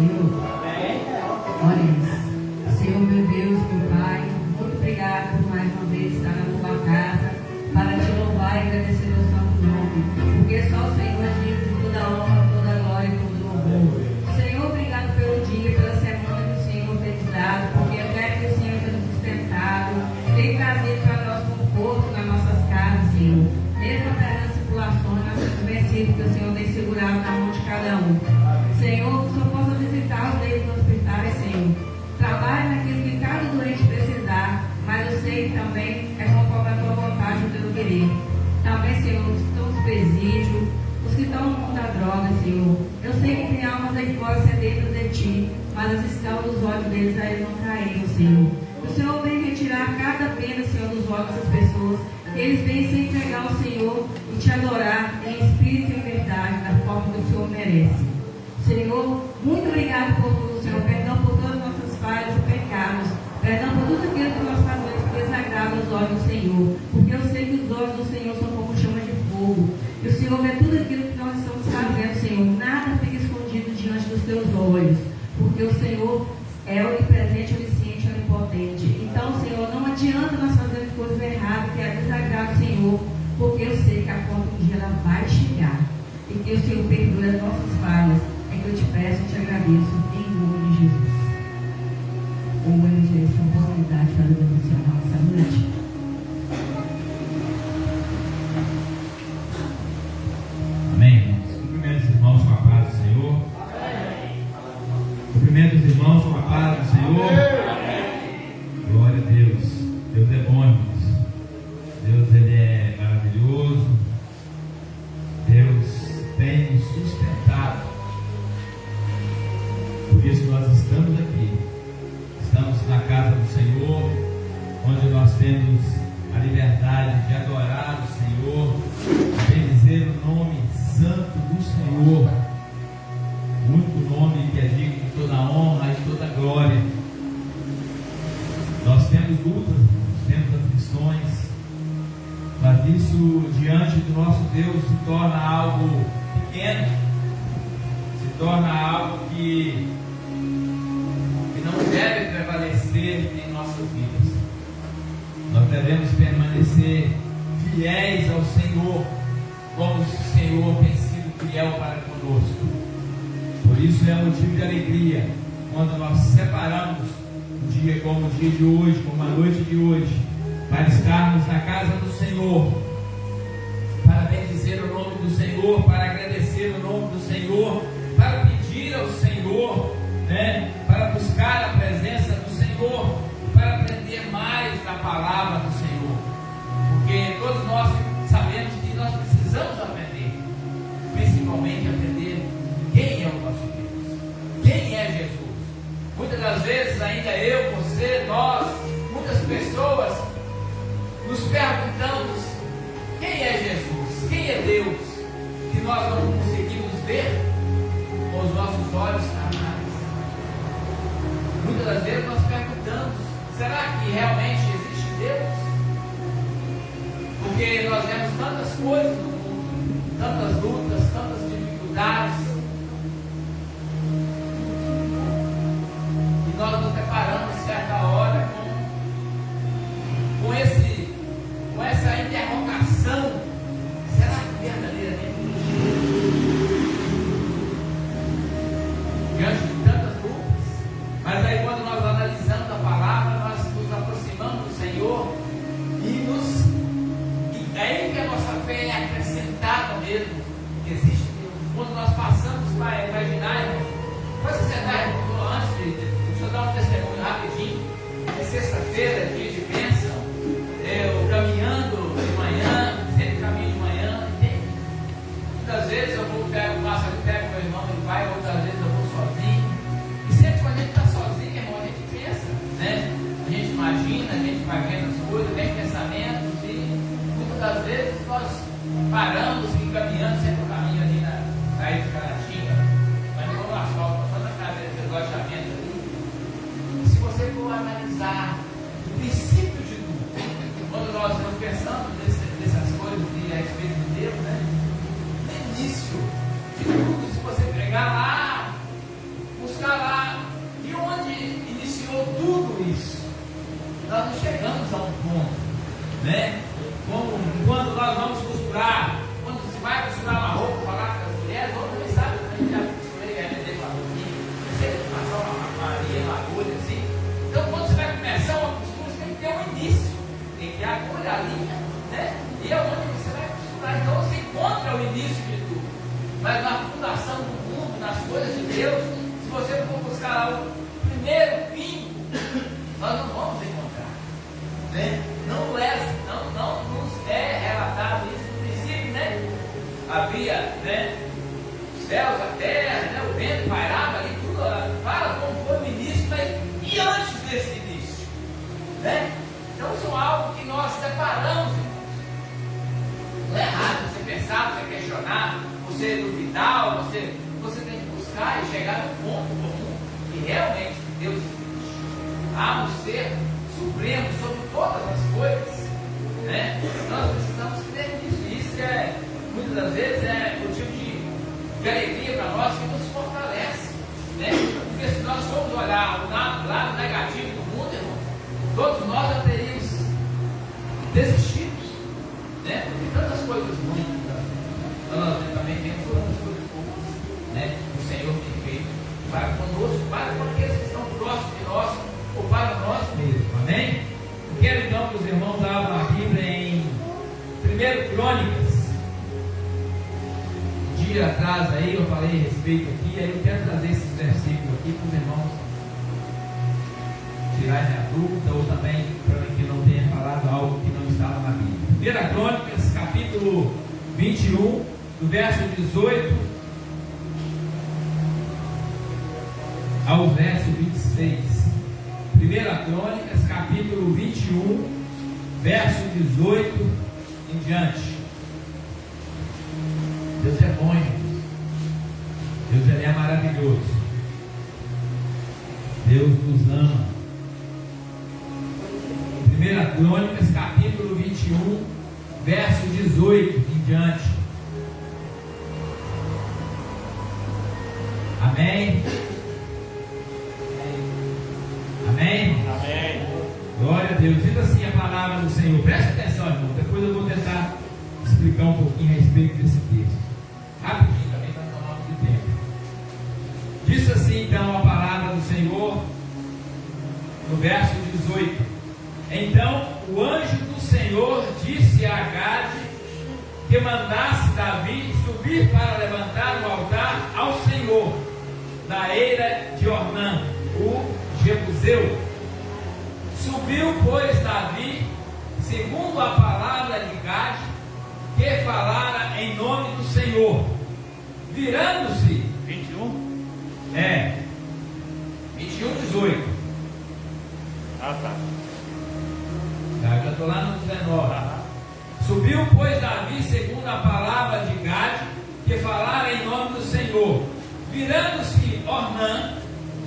Senhor. Olha, Senhor meu Deus, meu Pai, muito obrigado por mais uma vez estar na tua casa para te louvar e agradecer o santo nome, porque só o Senhor é digno de toda honra, toda glória e todo louvor. Senhor, obrigado pelo dia, pela semana que o Senhor tem nos dado, porque até que o Senhor tem nos sustentado, tem trazido para nós conforto nas nossas casas, Senhor. Mesmo até nas tribulações, nós temos vencido, que o Senhor tem segurado na mão de cada um. Senhor, que o Senhor possa visitar os leitos hospitais, Senhor. Trabalhe naquilo que cada doente precisar, mas eu sei que também é conforme a tua vontade e o teu querer. Também, Senhor, os que estão nos presídios, os que estão no mundo da droga, Senhor. Eu sei que tem almas aí fora sedentas de ti, mas as escalas dos olhos deles aí não caíram, Senhor. O Senhor vem retirar cada pena, Senhor, dos olhos dessas pessoas. Eles vêm se entregar ao Senhor e te adorar em espírito e em verdade, da forma que o Senhor merece. Senhor, muito obrigado por tudo, Senhor. Perdão por todas as nossas falhas e pecados. Perdão por tudo aquilo que nós fazemos que desagrada aos olhos do Senhor. Porque eu sei que os olhos do Senhor são como chama de fogo. E o Senhor vê tudo aquilo que nós estamos fazendo, Senhor. Nada fica escondido diante dos teus olhos. Porque o Senhor é onipresente, onisciente, onipotente. Então, Senhor, não adianta nós fazermos coisas erradas, que é desagrado, Senhor. Porque eu sei que a conta um dia ela vai chegar. E que o Senhor perdoe as nossas falhas. É que eu te peço e te agradeço em nome de Jesus. Uma direção, oportunidade para devocionar essa noite. Amém, irmãos. Cumprimento os irmãos com a paz do Senhor. Amém. Cumprimento os irmãos com a paz do Senhor. Amém. Glória a Deus. Deus é bom, irmãos. Deus, Ele é maravilhoso. Deus tem nos sustentado. Por isso nós estamos aqui. Estamos na casa do Senhor, onde nós temos a liberdade de adorar o Senhor, de bendizer o nome santo do Senhor, o único nome que é digno de toda honra e toda glória. Nós temos lutas, temos aflições, mas isso diante do nosso Deus se torna algo pequeno, se torna algo que não deve prevalecer em nossas vidas. Nós devemos permanecer fiéis ao Senhor, como o Senhor tem sido fiel para conosco. Por isso é motivo de alegria quando nós separamos um dia como o dia de hoje, como a noite de hoje, para estarmos na casa do Senhor, para bendizer o nome do Senhor, para agradecer o nome do Senhor, para pedir ao Senhor, para buscar a presença do Senhor, para aprender mais da palavra do Senhor, porque todos nós sabemos que nós precisamos aprender, principalmente aprender quem é o nosso Deus, quem é Jesus. Muitas das vezes ainda eu, você, nós, muitas pessoas nos perguntamos quem é Jesus, quem é Deus, e nós não conseguimos ver com os nossos olhos carnais. Muitas das vezes nós perguntamos: será que realmente existe Deus? Porque nós vemos tantas coisas no mundo, tantas lutas, tantas dificuldades, e nós nos deparamos certa hora com essa interrogação: será que verdadeiramente diante de tantas lutas? Mas aí quando nós analisamos a palavra, nós nos aproximamos do Senhor e aí que a nossa fé é acrescentada mesmo, que existe Deus. Quando nós passamos para imaginar, pode sentar, antes deixa eu dar um testemunho rapidinho. É sexta-feira, dia de bênção, eu caminhando de manhã, sempre caminho de manhã, muitas vezes eu vou, pego meu irmão, ele vai, outras vezes eu vou sozinho. E sempre quando a gente está sozinho, irmão, a gente pensa, a gente imagina, a gente vai vendo as coisas, vem pensamentos, e muitas das vezes nós paramos e caminhando, sempre o caminho ali na saída de Caratinga, mas não no asfalto, só na cadeira de lojamento ali. Se você for analisar o princípio de tudo, quando nós estamos pensando nessas coisas a respeito de Deus, no início de tudo, se você pegar lá, buscar de tudo. Mas na fundação do mundo, nas coisas de Deus, se você for buscar lá o primeiro pingo, nós não vamos encontrar. Né? Não nos é relatado isso no princípio, né? Havia, né, os céus, a terra, né, o vento pairava ali, tudo fala como foi o início, mas e antes desse início? Né? Então são algo que nós separamos, irmãos. Não é errado você pensar, você questionar, você duvidar, você tem que buscar e chegar no ponto comum que realmente Deus existe. Há um ser supremo sobre todas as coisas, né? Nós precisamos crer nisso. Isso muitas das vezes é motivo de alegria para nós, que nos fortalece, né? Porque se nós formos olhar o lado negativo do mundo, irmão, todos nós já teríamos desistido, né? Porque tantas coisas ruins, nós também temos outras coisas boas, né? O Senhor tem feito para conosco, para aqueles que estão próximos de nós, ou para nós mesmos, amém? Eu quero então que os irmãos abram a Bíblia em 1 Crônicas. Um dia atrás aí eu falei a respeito aqui, aí eu quero trazer esses versículos aqui para os irmãos tirarem a dúvida, ou também para que não tenha falado algo que não estava na Bíblia. 1 Crônicas, capítulo 21, do verso 18 ao verso 26. 1 Crônicas, capítulo 21, verso 18 em diante. Deus é bom, irmãos. Deus ele é maravilhoso. Deus nos ama. 1 Crônicas, capítulo 21, verso 18 em diante. Amém? Amém? Amém. Glória a Deus. Diz assim a palavra do Senhor. Preste atenção, irmão. Depois eu vou tentar explicar um pouquinho a respeito desse texto. Rapidinho também, para tomar muito tempo. Diz assim então a palavra do Senhor no verso 18. Então o anjo do Senhor disse a Gade que mandasse Davi subir para levantar o altar ao Senhor na eira de Ornã, o Jebuseu. Subiu, pois, Davi, segundo a palavra de Gade, que falara em nome do Senhor. Virando-se, 21? 21, 18. Ah, tá. Já estou lá no 19. Subiu, pois, Davi, segundo a palavra de Gade, que falara em nome do Senhor. Virando-se Ornã,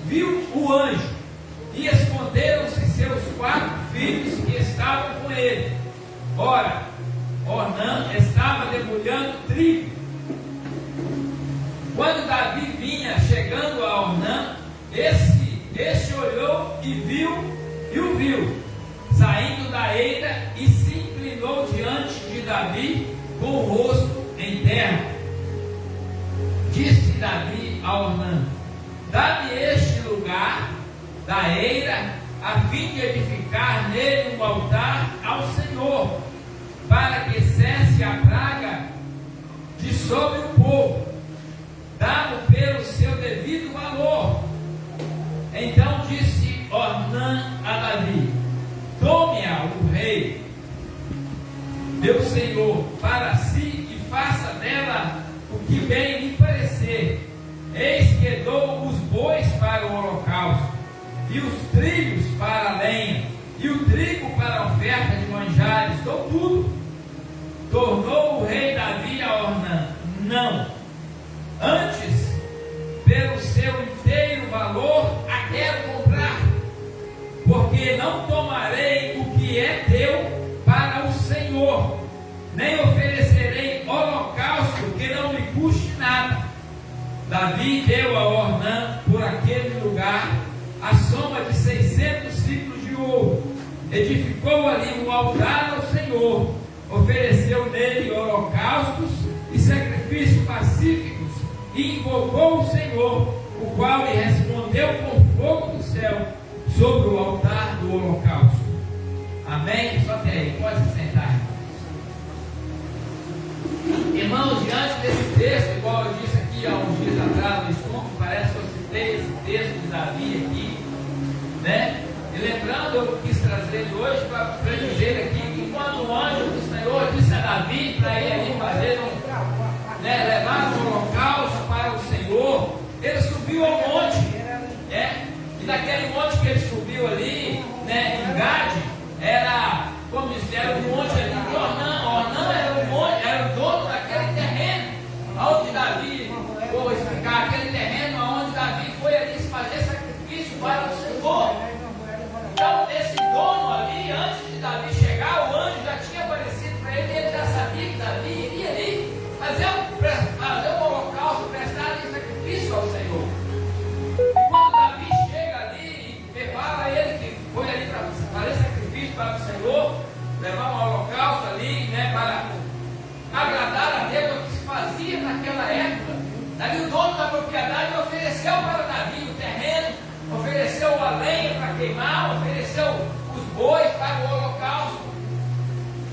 viu o anjo, e esconderam-se seus 4 filhos que estavam com ele. Ora, Ornã estava debulhando trigo. Quando Davi vinha chegando a Ornã, este olhou e o viu, saindo da eira, e se inclinou diante de Davi com o rosto em terra. Disse Davi a Ornã: dá-me este lugar da eira, a fim de edificar nele um altar ao Senhor, para que cesse a praga de sobre o povo. Dá-mo pelo seu devido valor. Então disse Ornã a Davi: tome-a o rei, meu senhor, para si, e faça dela o que bem lhe parecer. Eis que dou os bois para o holocausto, e os trilhos para a lenha, e o trigo para a oferta de manjares, dou tudo. Tornou o rei Davi a Ornã: não, antes, pelo seu inteiro valor, a quero comprar, porque não tomarei o que é teu para o Senhor, nem oferecerei holocausto que não me custe nada. Davi deu a Ornã por aquele lugar a soma de 600 ciclos de ouro. Edificou ali um altar ao Senhor, ofereceu nele holocaustos e sacrifícios pacíficos, e invocou o Senhor, o qual lhe respondeu com fogo do céu sobre o altar do holocausto. Amém? Só até aí, pode se sentar, irmãos. Irmãos, diante desse texto, igual eu disse aqui há uns dias atrás no estudo, parece que eu citei esse texto de Davi aqui, né? E lembrando, eu quis trazer ele hoje para dizer aqui que quando o anjo do Senhor disse a Davi para ele ali fazer levar um holocausto para o Senhor, ele subiu ao monte, né? E naquele monte que ele subiu ali, né, em Gade, era, como disse, era um monte ali de Ornã. Ornã era o dono daquele terreno, onde Davi, vou explicar, aquele terreno onde Davi foi ali fazer sacrifício para o Senhor. Então, esse dono ali, antes de Davi chegar, o anjo já tinha aparecido para ele, ele já sabia que Davi iria ali fazer um holocausto, prestar ali sacrifício ao Senhor. E quando Davi chega ali e prepara ele, que foi ali para fazer sacrifício para o Senhor, levar um holocausto ali, né, para agradar a Deus, o que se fazia naquela época. Daí o dono da propriedade ofereceu para Davi o terreno, ofereceu a lenha para queimar, ofereceu os bois para o holocausto.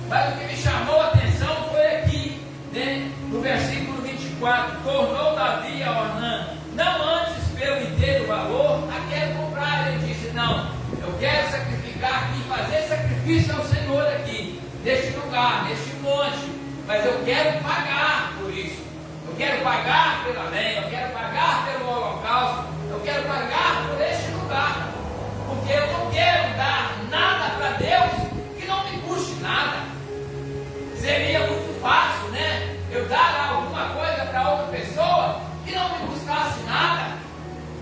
Mas o que me chamou a atenção foi aqui, né, no versículo 24: tornou Davi a Ornã, não antes pelo inteiro valor, a quero comprar. Ele disse: não, eu quero sacrificar aqui, fazer sacrifício ao Senhor aqui, neste lugar, neste monte, mas eu quero pagar por isso. Eu quero pagar pela lenha, eu quero pagar pelo holocausto, eu quero pagar por este lugar, porque eu não quero dar nada para Deus que não me custe nada. Seria muito fácil, né, eu dar alguma coisa para outra pessoa que não me custasse nada.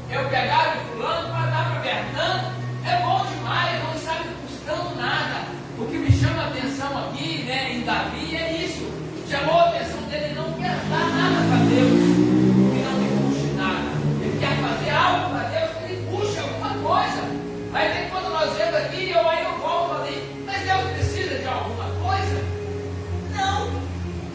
Eu pegar de fulano para dar para Bernardo, é bom demais, não está me custando nada. O que me chama a atenção aqui, né, em Davi é isso. Chamou a atenção dele, não quer dar nada para Deus que não me custe nada. Ele quer fazer algo para Deus que lhe custe alguma coisa. Aí tem quando nós vemos aqui, eu volto ali, mas Deus precisa de alguma coisa? Não,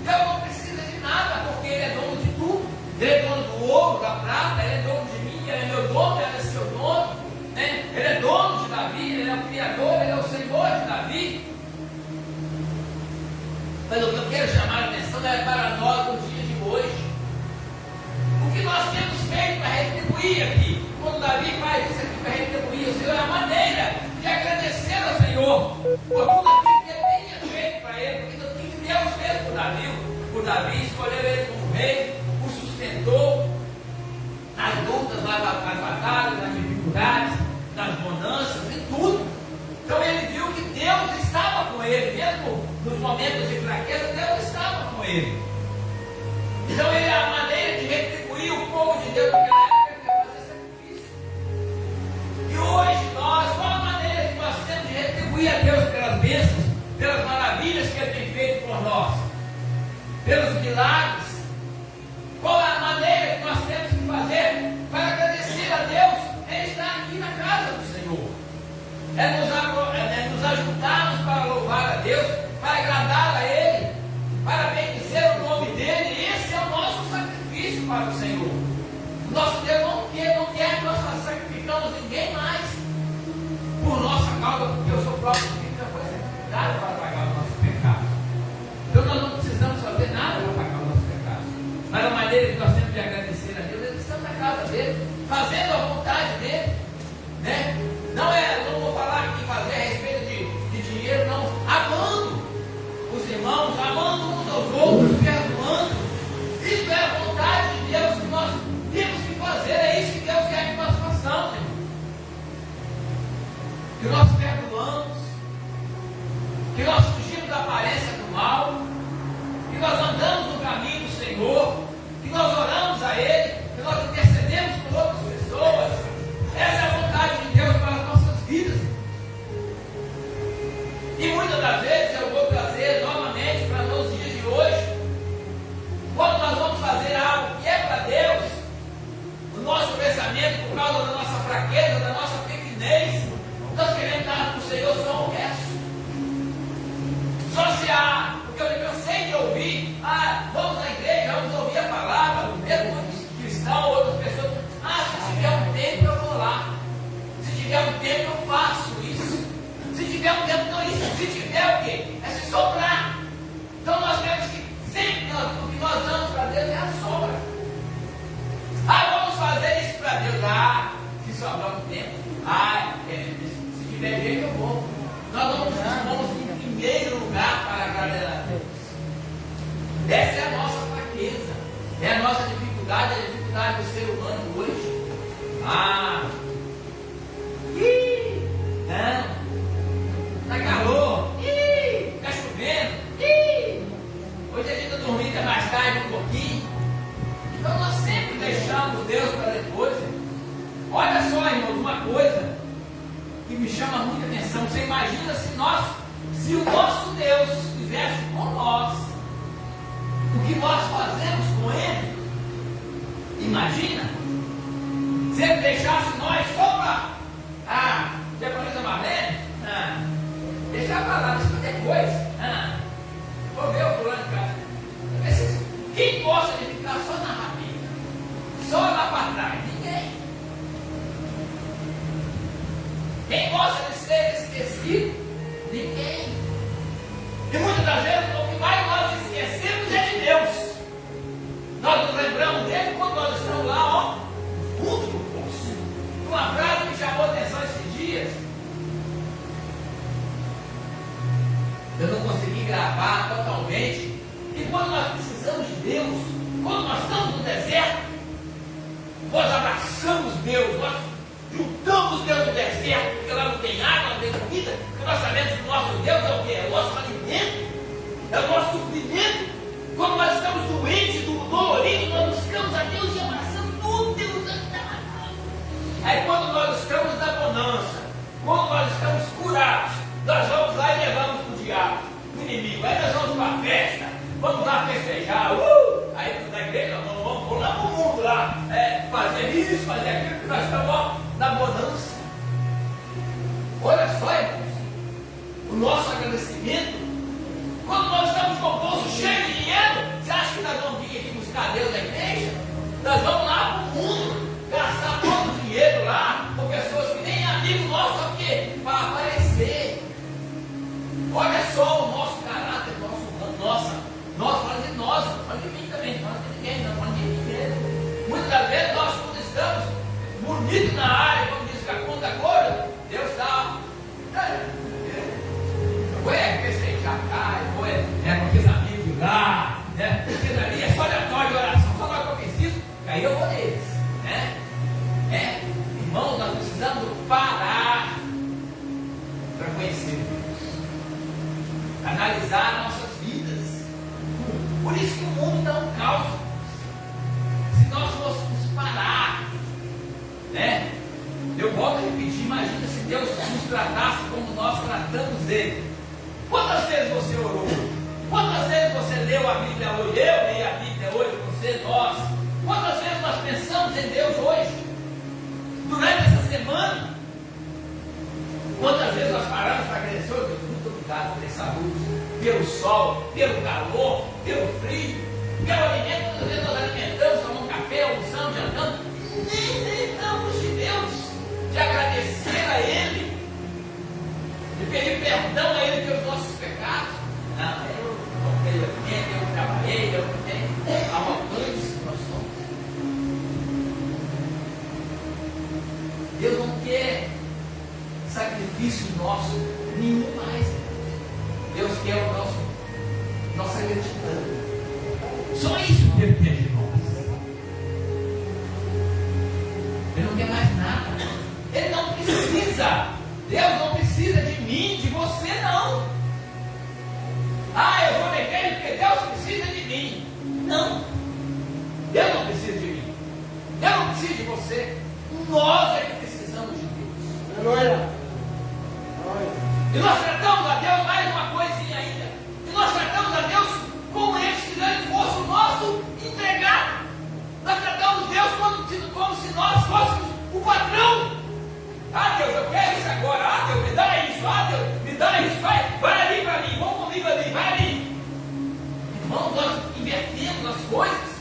Deus não precisa de nada, porque Ele é dono de tudo. Ele é dono do ouro, da prata, Ele é dono de mim, Ele é meu dono, Ele é seu dono, né? Ele é dono de Davi, Ele é o Criador, Ele é o Senhor de Davi. Mas o que eu quero chamar a atenção é para nós no dia de hoje. O que nós temos feito para retribuir aqui? Quando Davi faz isso aqui para retribuir o Senhor, é a maneira de agradecer ao Senhor por tudo aquilo que Ele tinha feito para ele, porque tudo que Deus fez por Davi, escolheu ele como rei, o sustentou nas lutas, nas batalhas, nas dificuldades, nas bonanças, em tudo. Então ele viu que Deus estava com ele, mesmo nos momentos de fraqueza, Deus estava com ele. Então ele, a maneira de retribuir o povo de Deus naquela época era fazer sacrifício. E hoje nós, qual a maneira que nós temos de retribuir a Deus pelas bênçãos, pelas maravilhas que Ele tem feito por nós, pelos milagres? Qual é a maneira que nós temos que fazer para agradecer a Deus? É estar aqui na casa do Senhor. É nos ajuntarmos para louvar a Deus, para agradar a Ele, para bendizer o nome dEle. Esse é o nosso sacrifício para o Senhor. O nosso Deus não quer que nós sacrificamos ninguém mais por nossa causa, porque o seu próprio Filho já foi sacrificado para pagar os nossos pecados. Então nós não precisamos fazer nada para pagar os nossos pecados. Mas a maneira que nós temos de agradecer a Deus é estando na casa dEle, fazendo a vontade dEle, né? Não vou falar aqui fazer a respeito de dinheiro, não. Amando os irmãos, amando uns aos outros, perdoando. Isso é a vontade de Deus que nós temos que fazer. É isso que Deus quer que nós façamos, irmão. Que nós perdoamos, que nós fugimos da aparência do mal, que nós andamos no caminho do Senhor, que nós oramos a Ele, que nós intercedemos por outras pessoas. Essa é a vontade de Deus para as nossas vidas. E muitas das vezes eu vou trazer novamente para os dias de hoje, quando nós vamos fazer algo que é para Deus, o nosso pensamento, por causa da nossa fraqueza, da nossa pequenez, nós queremos dar coisa que me chama muita atenção. Você imagina se o nosso Deus fizesse com nós o que nós fazemos com Ele? Imagina se Ele deixasse nós só para já conhece a Marlene? Deixa para lá, deixa depois. Vou ver o fulano de casa. Quem gosta de ficar só na rapinha? Só lá para trás? Ninguém. Quem gosta de ser esquecido? Ninguém. E muitas das vezes o que mais nós esquecemos é de Deus. Nós nos lembramos dele quando nós estamos lá, fundo do poço. Uma frase que me chamou a atenção esses dias. Eu não consegui gravar totalmente. E quando nós precisamos de Deus, quando nós estamos no deserto, nós abraçamos Deus, nós juntamos Deus no deserto, porque lá não tem água, não tem comida, porque nós sabemos que o nosso Deus é o quê? É o nosso alimento, é o nosso suprimento. Quando nós estamos doentes, doloridos, nós buscamos a Deus e abraçamos tudo, Deus. Aí quando nós estamos na bonança, quando nós estamos curados, nós vamos lá e levamos para o diabo, para o inimigo. Aí nós vamos para a festa, vamos lá festejar. Aí na igreja, vamos lá para o mundo lá, fazer isso, fazer aquilo, que nós estamos na bonança. Olha só, irmãos, o nosso agradecimento, quando nós estamos com o bolso cheio de dinheiro, você acha que nós vamos vir aqui buscar Deus na igreja? Nós vamos lá para o mundo, gastar todo o dinheiro lá, com pessoas que nem amigos nossos, só que para aparecer. Olha só o nosso caráter, nós falando de nós, não falando de mim também, não falando de ninguém, não falando de ninguém. Muitas das vezes nós, quando estamos bonitos na área, como diz que a conta cor, Deus está. Ou festejar cá, ou com aqueles amigos de lá, porque ali é só aleatório de oração, só na hora que eu preciso, aí eu vou neles. Irmãos, nós precisamos parar para conhecer Deus, analisar nossas vidas. Por isso que o mundo está um caos. Se nós fôssemos parar, eu volto a repetir, imagina se Deus nos tratasse como nós tratamos Ele. Quantas vezes você orou? Quantas vezes você leu a Bíblia hoje? Eu li a Bíblia hoje, você, nós. Quantas vezes nós pensamos em Deus hoje? Durante essa semana? Quantas vezes nós paramos para agradecer? Oh, Deus, muito obrigado por essa luz, pelo sol, pelo calor, pelo frio, pelo alimento. Quantas vezes nós alimentamos, tomamos café, almoçamos, jantamos? Nem lembramos de Deus, de agradecer a Ele, de pedir perdão a Ele pelos nossos pecados. Não, eu comprei o alimento, eu trabalhei, eu tenho arrogantes que nós somos. Deus não quer sacrifício nosso, nenhum mais. Deus quer o nossa gratidão. Só isso que Ele quer de nós. Ele não quer mais nada. Ele não precisa. Deus não precisa de mim, de você não. Eu vou negar Ele porque Deus precisa de mim. Não. Deus não precisa de mim. Deus não precisa de você. Nós é que precisamos de Deus. Aleluia. E nós tratamos a Deus mais uma coisinha ainda. E nós tratamos a Deus como se Ele fosse o nosso empregado. Nós tratamos Deus como se nós fôssemos o patrão. Deus, eu quero isso agora. Deus, me dá isso. Deus, me dá isso. Vai ali para mim. Vamos comigo ali. Vai ali. Irmãos, nós invertemos as coisas.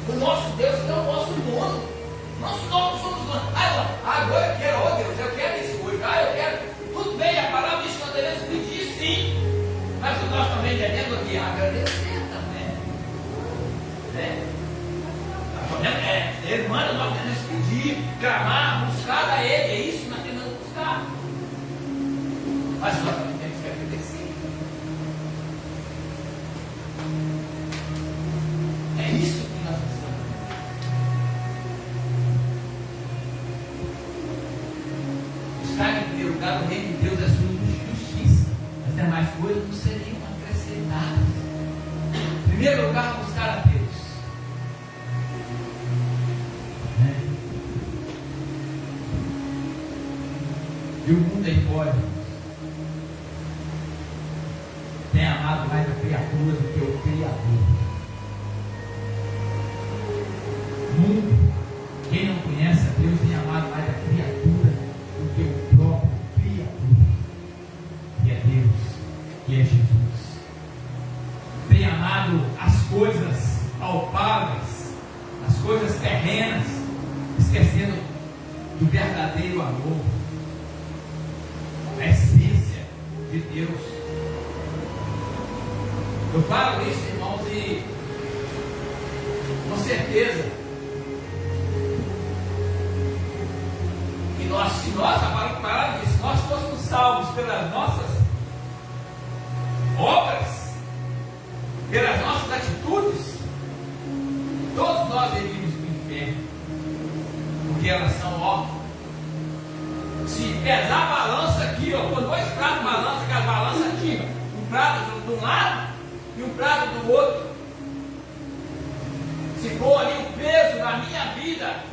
O nosso Deus é o nosso dono. Nós não somos donos. Agora eu quero, Deus, eu quero isso hoje. Eu quero. Tudo bem, a palavra diz que nós devemos pedir sim. Mas nós também devemos aqui agradecer também. Ele manda nós devemos pedir, clamar, buscar a Ele. É isso que nós temos que buscar. Mas nós também temos que agradecer. É isso que nós precisamos. Buscar em primeiro lugar o reino de Deus, a sua justiça. As demais coisas não seriam acrescentadas. Em primeiro lugar, buscar a Deus. E o mundo aí fora tem amado mais a criatura do que o Criador. O mundo, quem não conhece a Deus, tem amado mais a criatura do que o próprio Criador, que é Deus, que é Jesus. Tem amado as coisas palpáveis, as coisas terrenas, esquecendo do verdadeiro amor, a essência de Deus. Eu falo isso, irmãos, e com certeza que nós, se nós, a palavra diz, se nós fôssemos salvos pelas nossas obras, pelas nossas atitudes, todos nós iríamos para o inferno, porque elas são óbvias. Se pesar a balança aqui, ó, com dois pratos de balança, que as balanças tinham um prato de um lado e um prato do outro, se for ali o peso na minha vida,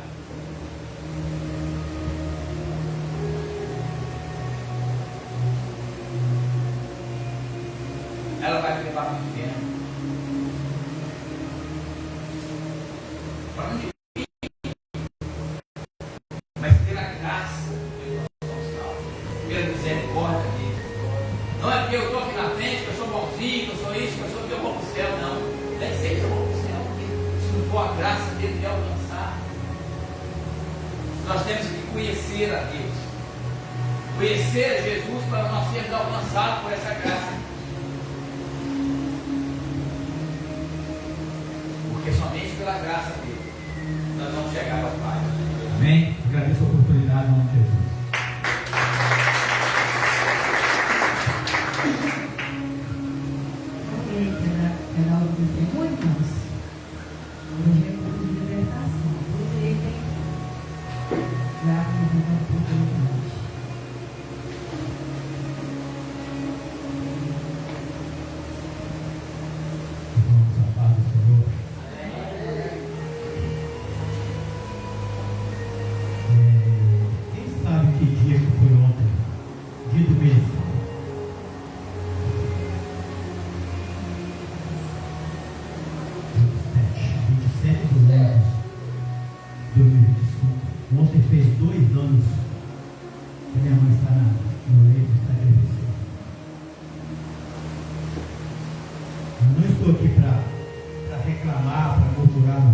ela vai me levar para o inferno. Falando de mim, mas pela graça de Deus nós somos salvos, pela misericórdia dele. Não é porque eu estou aqui na frente, que eu sou bonzinho, que eu sou isso, que eu sou que eu vou para o céu, não. Nem sei se eu vou para o céu, porque se não for a graça dele me alcançar, nós temos que conhecer a Deus, conhecer a Jesus para nós sermos alcançados por essa graça. Porque somente pela graça dele nós vamos chegar ao Pai. Amém? Agradeço a oportunidade em nome de Jesus. Era algo de testemunho, irmãos. Hoje é culto de libertação. Aproveitem. Já que não tem oportunidade. Vamos à paz do Senhor. Quem sabe que dia que foi ontem? Dia do mês. 27 de 11 de 2025. Ontem fez 2 anos que minha mãe está no leito, está agradecida. Eu não estou aqui para reclamar, para murmurar.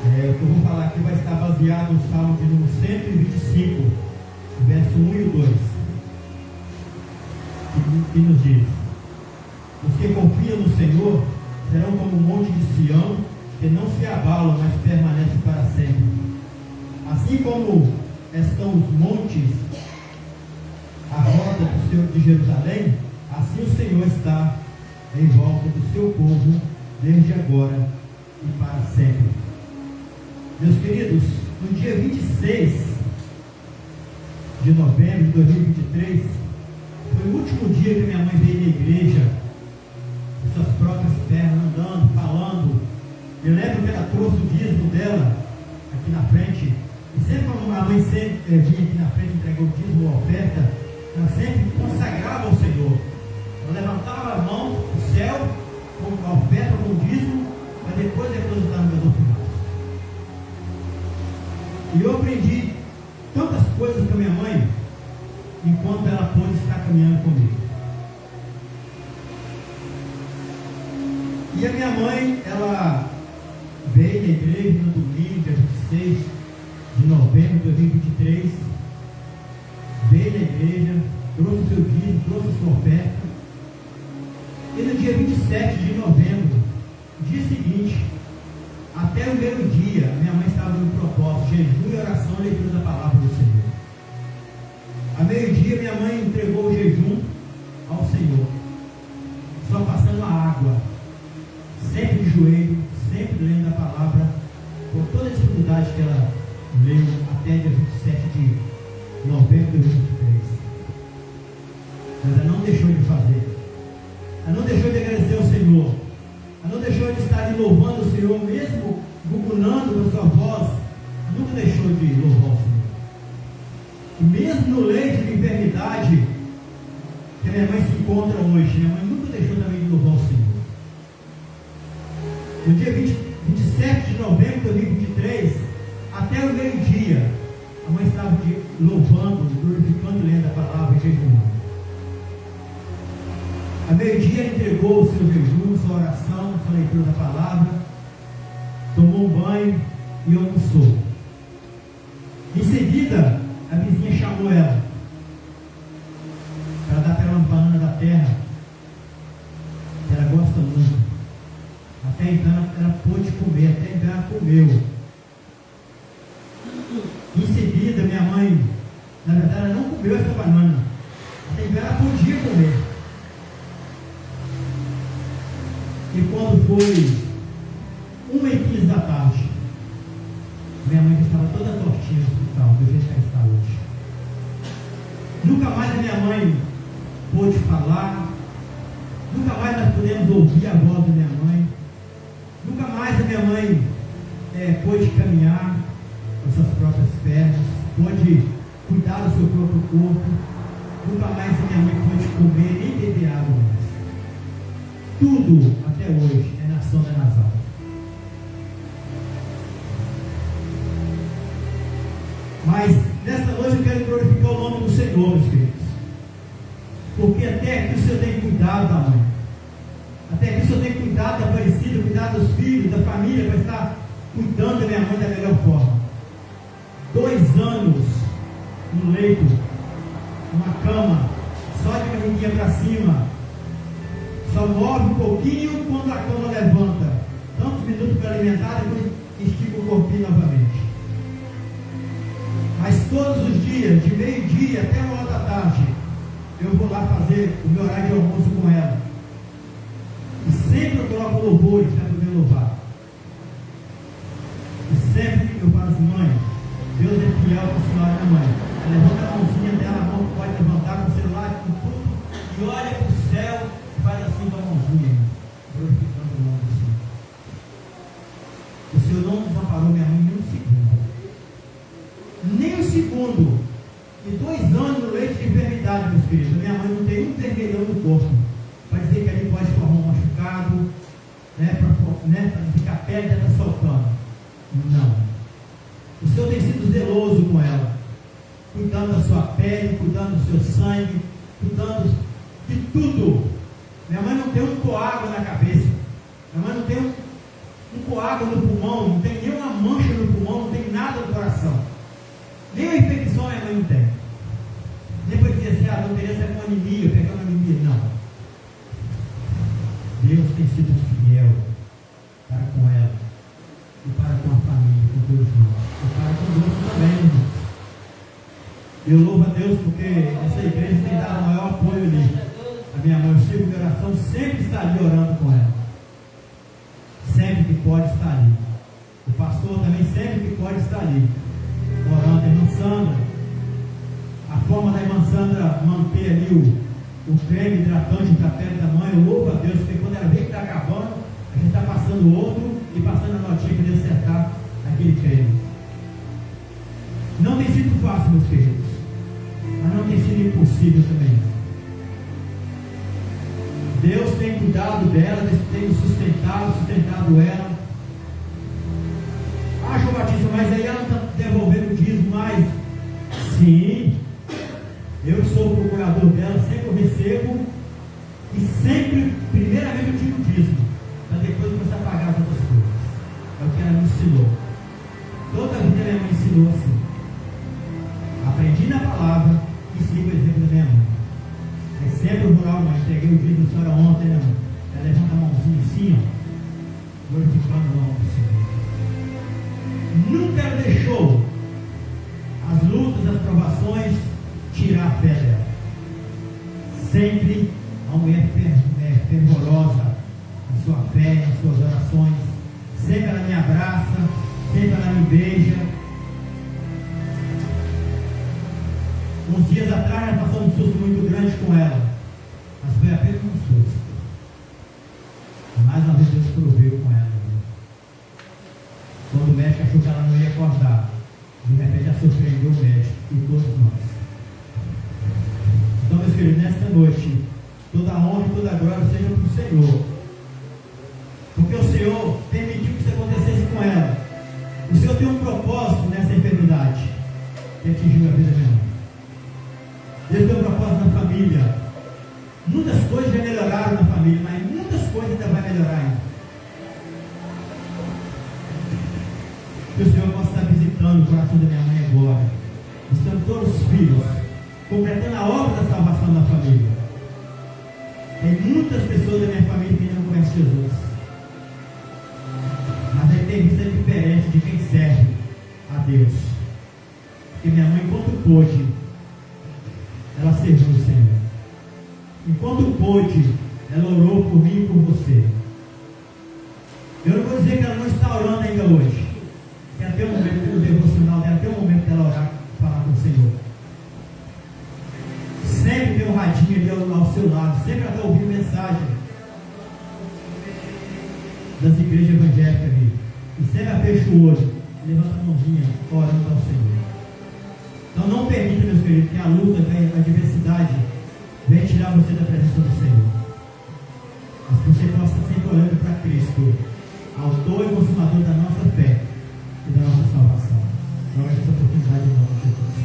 O que eu vou falar aqui vai estar baseado no Salmo de número 125, verso 1 e 2, que nos diz: os que confiam no Senhor serão como o monte de Sião, que não se abala, mas permanece para sempre. Assim como estão os montes à roda de Jerusalém, assim o Senhor está em volta do seu povo, desde agora e para sempre. Meus queridos, no dia 26 de novembro de 2023, foi o último dia que minha mãe veio na igreja, com suas próprias pernas, andando, falando. Eu lembro que ela trouxe o dízimo dela aqui na frente, e sempre quando a mãe vinha aqui na frente, entregou o dízimo ou a oferta, ela sempre consagrava ao Senhor. Ela levantava a mão do céu, com a oferta, com o dízimo, para depois depositar no meu final. E eu aprendi tantas coisas com a minha mãe, enquanto ela pôde estar caminhando comigo. E a minha mãe, ela veio na igreja no domingo, dia 26 de novembro de 2023, veio na igreja, trouxe o seu dízimo, trouxe a sua oferta, e no dia 27 de novembro, dia seguinte, até o meio-dia, minha mãe estava no propósito, jejum e oração e leitura da palavra do Senhor. A meio-dia, minha mãe entregou o jejum ao Senhor, só passando a água, sempre de joelho, sempre lendo a palavra, por toda a dificuldade que ela leu até dia 27 de novembro de 2023. Mas ela não deixou de fazer, ela não deixou de agradecer ao Senhor, ela não deixou de estar louvando o Senhor, mesmo bugunando com sua voz, nunca deixou de louvar o Senhor. E realidade que a minha mãe se encontra hoje. Minha mãe nunca deixou também de louvar o Senhor. No dia 27 de novembro de 2023, até o meio-dia, a mãe estava louvando, glorificando e lendo a palavra e jejuando. A meio-dia ela entregou o seu jejum, sua oração, sua leitura da palavra, tomou um banho e almoçou. Em seguida, a vizinha chamou ela para dar para ela uma banana da terra, que ela gosta muito. Até então ela pôde comer, até então ela comeu. Em seguida, minha mãe, na verdade, ela não comeu essa banana, até então ela podia comer. E quando foi 1h15 da tarde, minha mãe já estava toda tortinha no hospital, do jeito que ela está hoje. Nunca mais a minha mãe pôde falar, nunca mais nós pudemos ouvir a voz da minha mãe, nunca mais a minha mãe pôde caminhar com suas próprias pernas, pôde cuidar do seu próprio corpo, nunca mais a minha mãe pôde comer nem beber água mais. Tudo até hoje é na sonda nasal. Mas nesta noite eu quero glorificar o nome do Senhor, meus queridos. Porque até aqui o Senhor tem cuidado da mãe. Até aqui o Senhor tem cuidado da Aparecida, cuidado dos filhos, da família, para estar cuidando da minha mãe da melhor forma. 2 anos no leito, numa cama, só de barriguinha para cima. Só move um pouquinho quando a cama levanta. Tantos minutos para alimentar, depois estica o corpinho novamente. Mas todos os dias, de meio-dia até 1h da tarde, eu vou lá fazer o meu horário de almoço com ela. E sempre eu coloco louvores para poder louvar. E sempre eu falo assim, mãe, Deus é fiel para a senhora, né, mãe? Ela levanta a mãozinha dela, a mão pode levantar com o celular, com tudo, e olha para o céu e faz assim com a mãozinha, glorificando o nome do Senhor. O Senhor não desamparou minha mãe nem um segundo. Nem um segundo. E 2 anos no leite de enfermidade, meus queridos. Minha mãe não tem um vermelhão no corpo para dizer que ali pode formar um machucado, para ficar perto e estar soltando. Não. O Senhor tem sido zeloso com ela, cuidando da sua pele, cuidando do seu sangue, cuidando de tudo. Minha mãe não tem um coágulo na cabeça, minha mãe não tem um coágulo no pulmão, não tem nenhuma mancha no pulmão, não tem nada no coração. Nem a infecção minha mãe não tem. Depois dizer assim, a Teresa é com anemia, pegando anemia. Não. Deus tem sido fiel para com ela, e para com a família, com Deus nós, e para conosco também, irmãos. Eu louvo a Deus porque essa igreja tem dado o maior apoio ali. A minha mãe, o Chico de oração, sempre está ali orando com ela. Sempre que pode estar ali. O pastor também sempre que pode estar ali, orando. A irmã Sandra, a forma da irmã Sandra manter ali o creme hidratante da pele da mãe, eu louvo a Deus, porque quando ela vê que está acabando, a gente está passando outro e passando a notinha para acertar aquele creme. Não tem sido fácil, meus queridos, mas não tem sido impossível também. Deus tem cuidado dela, Deus tem sustentado ela. Ah, João Batista, mas aí ela não está devolvendo o dízimo mais. Sim, eu sou o procurador dela, sempre eu recebo e sempre, primeiramente eu tiro o dízimo, para depois começar a pagar as outras coisas. É o que ela me ensinou. Toda a vida minha mãe ensinou assim. Aprendi na palavra e sigo o exemplo da minha mãe. É sempre o rural, mas entreguei o dízimo da senhora ontem, né, mãe? Ela levanta a mãozinha assim, ó, glorificando o nome do Senhor. Nunca deixou as lutas, as provações tirar a fé dela. Sempre uma mulher fervorosa em sua fé, em suas orações. Sempre ela me abraça, sempre ela me beija. Uns dias atrás nós passamos um susto muito grande com ela, mas foi apenas um susto. Mais uma vez Deus proveu com ela. Quando o médico achou que ela não ia acordar, de repente ela surpreendeu o médico e todos nós. noite, toda a honra e toda a glória seja para o Senhor. Porque o Senhor permitiu que isso acontecesse com ela. O Senhor tem um propósito nessa enfermidade que atingiu a vida dela. Deus tem um propósito na família. Muitas coisas já melhoraram na família, mas muitas coisas ainda vai melhorar ainda. Que o Senhor possa estar visitando o coração da minha mãe agora. Estamos todos os filhos, completando a obra da salvação da família. Tem muitas pessoas da minha família que ainda não conhecem Jesus. Mas aí tem visto a diferença de quem serve a Deus. Porque minha mãe, enquanto pôde, ela serviu o Senhor. Enquanto pôde, ela orou por mim e por você. Eu não vou dizer que ela não está orando ainda hoje. Tem até um momento do devocional, tem até um momento dela orar, falar com o Senhor. Sempre tem um radinho ali ao seu lado, sempre até ouvir mensagem das igrejas evangélicas ali. E sempre ela fecha o olho, levanta a mãozinha, orando ao Senhor. Então não permita, meus queridos, que a luta, que a adversidade venha tirar você da presença do Senhor. Mas que você possa sempre olhando para Cristo, autor e consumador da nossa fé e da nossa salvação. Glória a essa oportunidade em nome de Jesus.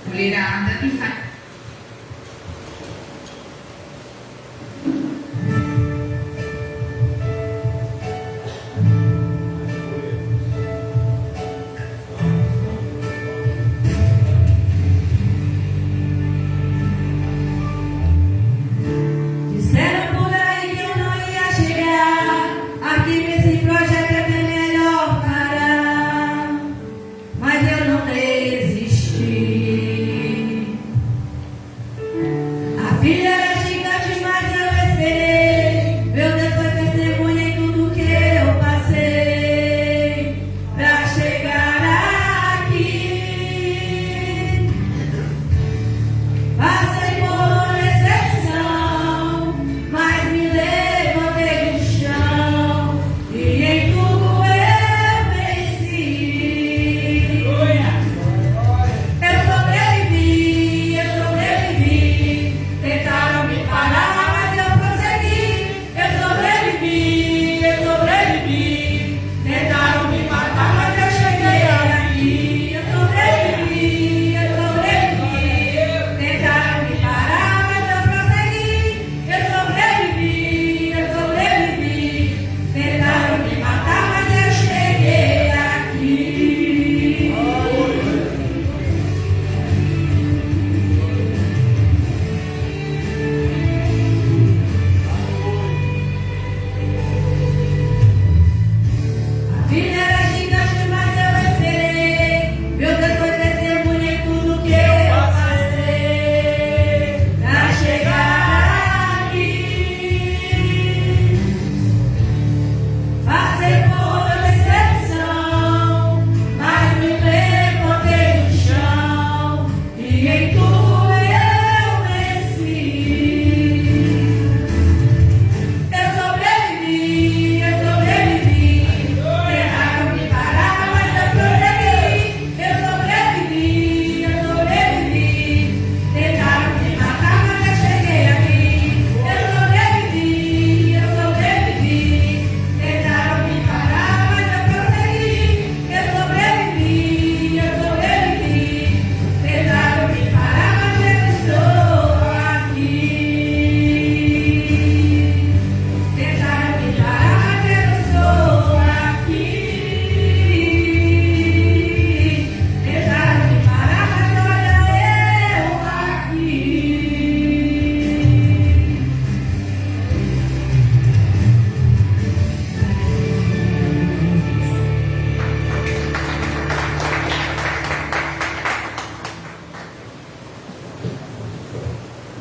mulherada e Disseram por aí que eu não ia chegar aqui nesse projeto, é bem melhor parar, mas eu não desisti. A filha era gigante, mas eu esperei. Meu Deus foi testemunha em tudo que eu passei pra chegar aqui. Passei por decepção, mas me levantei do chão e em tudo eu venci. Eu sobrevivi, tentaram me parar, mas eu prossegui. Eu sobrevivi, tentaram me matar, mas eu cheguei aqui. Eu sobrevivi, tentaram me parar, mas eu prossegui. Eu sobrevivi, tentaram me matar, mas eu cheguei aqui. A filha era gigante, mas eu esperei. Meu Deus foi testemunha em tudo que eu passei pra chegar aqui. Passei por decepção, mas me levantei do chão e em tudo eu venci. Eu sobrevivi, tentaram me parar, mas eu prossegui. Eu sobrevivi, tentaram me matar, mas eu cheguei aqui. Eu sobrevivi, tentaram me parar, mas eu prossegui. Eu sobrevivi, tentaram me parar, mas eu estou aqui. Tentaram me parar, mas eu estou aqui. Tentaram me parar, mas olha eu aqui.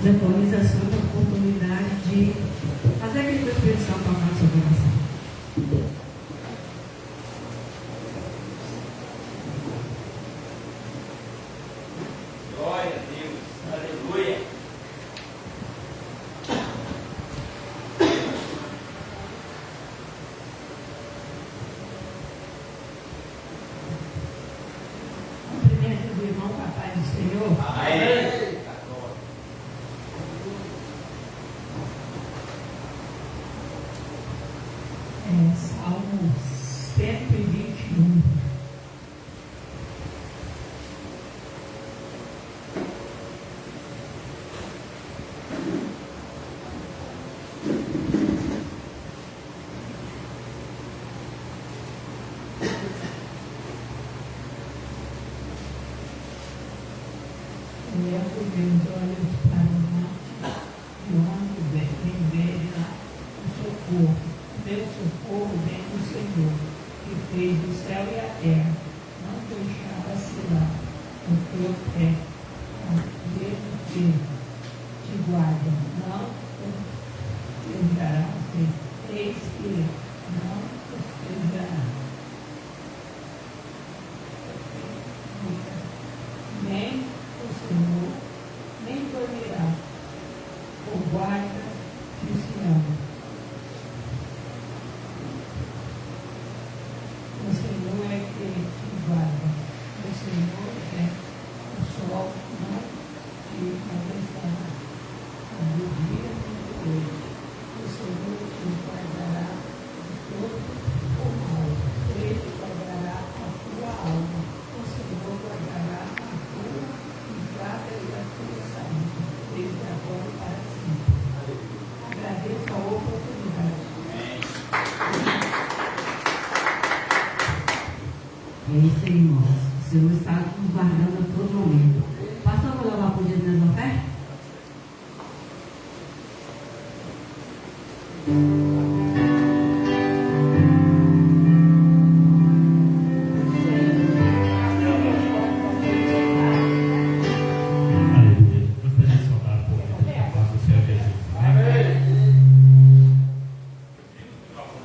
Depois a sua oportunidade de fazer aquele que o Espírito Santo tocar no seu coração. Glória a Deus. Aleluia. Cumprimento do irmão com a paz do Senhor. Amém. Salmo 121. Levo meus olhos para o norte, e onde vem lá o socorro. Meu socorro vem do Senhor, que fez o céu e a terra. Não deixar vacilar o teu pé, aquele que te guarda. Não deixará ser. Eis que não deixará. Nem o Senhor, nem dormirá. O guarda de Sião. O Senhor é aquele que te guarda. O Senhor é o sol, não te abençoará. No dia Senhor está nos guardando a todo momento. Pastor, vou levar por dia das ofertas? Aleluia. Gostaria de saudar por a paz do Senhor Jesus. Amém. Aleluia. Vamos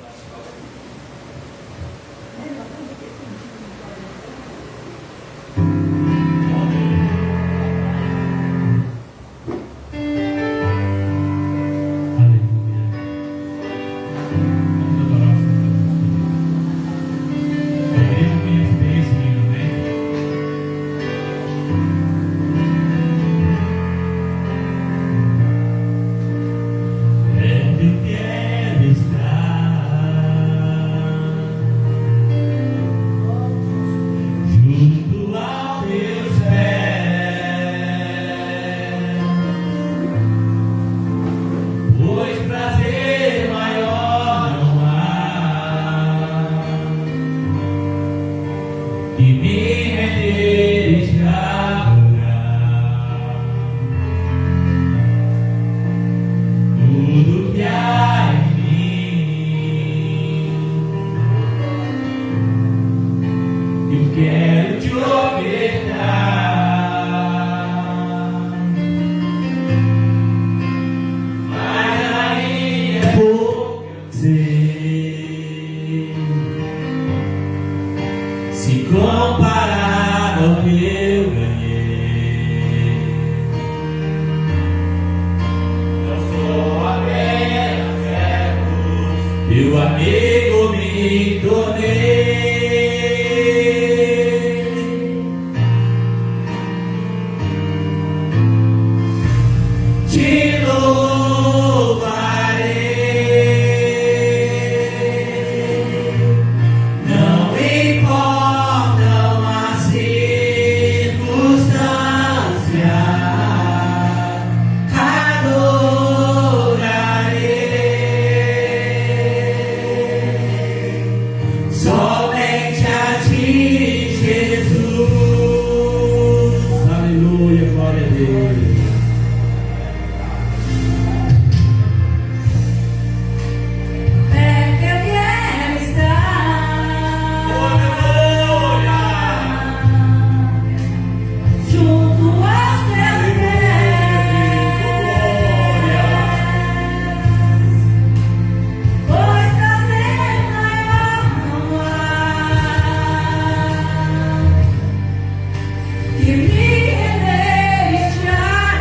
adorar o Senhor Jesus. A igreja conhece bem esse hino, né? Eu quero estar junto aos teus pés, pois prazer maior não há que me render e te adorar. Tudo que há em mim, eu quero te ofertar, mas ainda é pouco eu sei, se comparar ao que eu ganhei. Eu sou apenas servo, teu amigo me tornei. Te louvarei, não importam as circunstâncias, adorarei somente a ti, Jesus. Aleluia, glória a Deus. Perto eu quero estar, junto aos teus pés, pois prazer maior não há que me render e te adorar.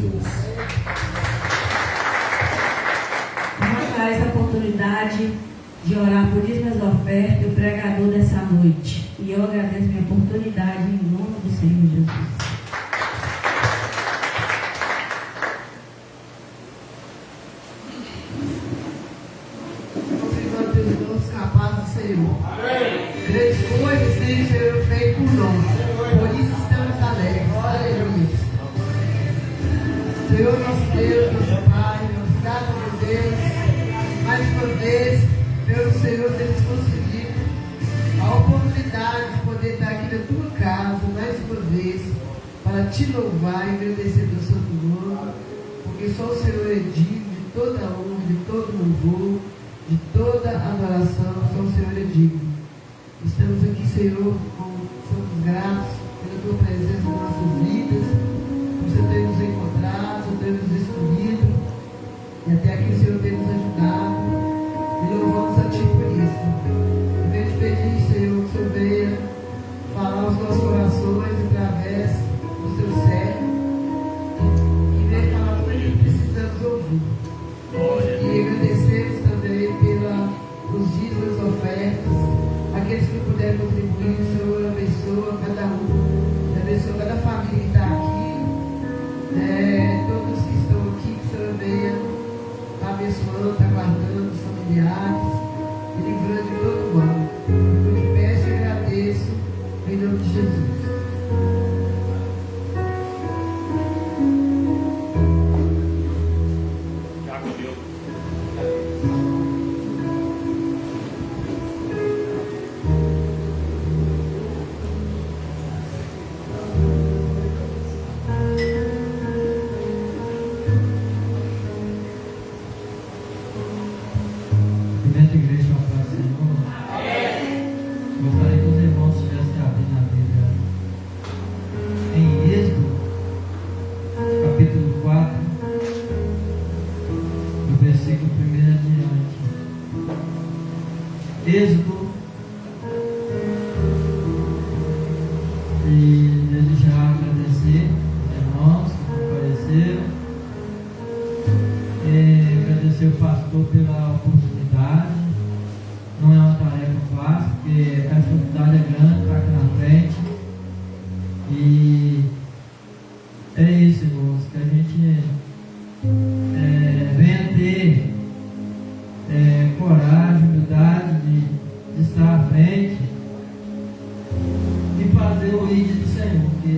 Jesus. Vamos dar essa oportunidade de orar por dízimos e ofertas, o pregador dessa noite. E eu agradeço minha oportunidade em nome do Senhor Jesus. Obrigado, Deus, nós capazes do Senhor. Grandes coisas tem o Senhor feito por nós. Por isso estamos alegres. Aleluia. Senhor, nosso Deus, nosso Pai, obrigado, meu Deus, mais uma vez, pelo Senhor ter nos concedido a oportunidade de poder estar aqui na tua casa, mais uma vez, para te louvar e agradecer teu santo nome, porque só o Senhor é digno de toda a honra, de todo louvor, de toda adoração, só o Senhor é digno. Estamos aqui, Senhor, somos gratos pela tua presença em nossas vidas, por você ter nos encontrado, por ter nos escolhido, e até aqui o Senhor tem nos ajudado, e louvamos a Ti por isso. Eu venho te pedir, Senhor, que o Senhor venha falar aos nossos corações através do Seu servo, e venha falar tudo aquilo que precisamos ouvir. E agradecemos também pelos dízimos e ofertas, aqueles que puderem contribuir, o Senhor abençoa cada um, abençoa cada família que está aqui, todos que estão aqui, que o Senhor venha abençoando, está guardando os familiares e livrando de todo mal. Eu te peço e agradeço em nome de Jesus. Já comeu. Primeira igreja, uma paz do Senhor. Gostaria que os irmãos estivessem abrindo a Bíblia em Êxodo, capítulo 4, do versículo 1 adiante. Êxodo, e desde já agradecer aos irmãos que compareceram, agradecer o pastor pela oportunidade. Não é uma tarefa fácil, porque a responsabilidade é grande, está aqui na frente. E é isso, irmãos, que a gente venha ter coragem, humildade de estar à frente e fazer o ID do Senhor, que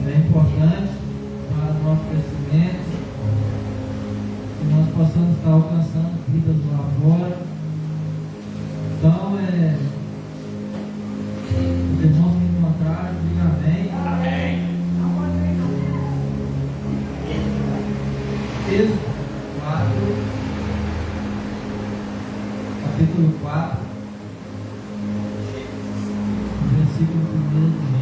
é importante para o nosso crescimento, que nós possamos estar alcançando vidas lá fora. Então, os irmãos que encontraram, digam amém. Amém. Êxodo 4, capítulo 4, versículo 1.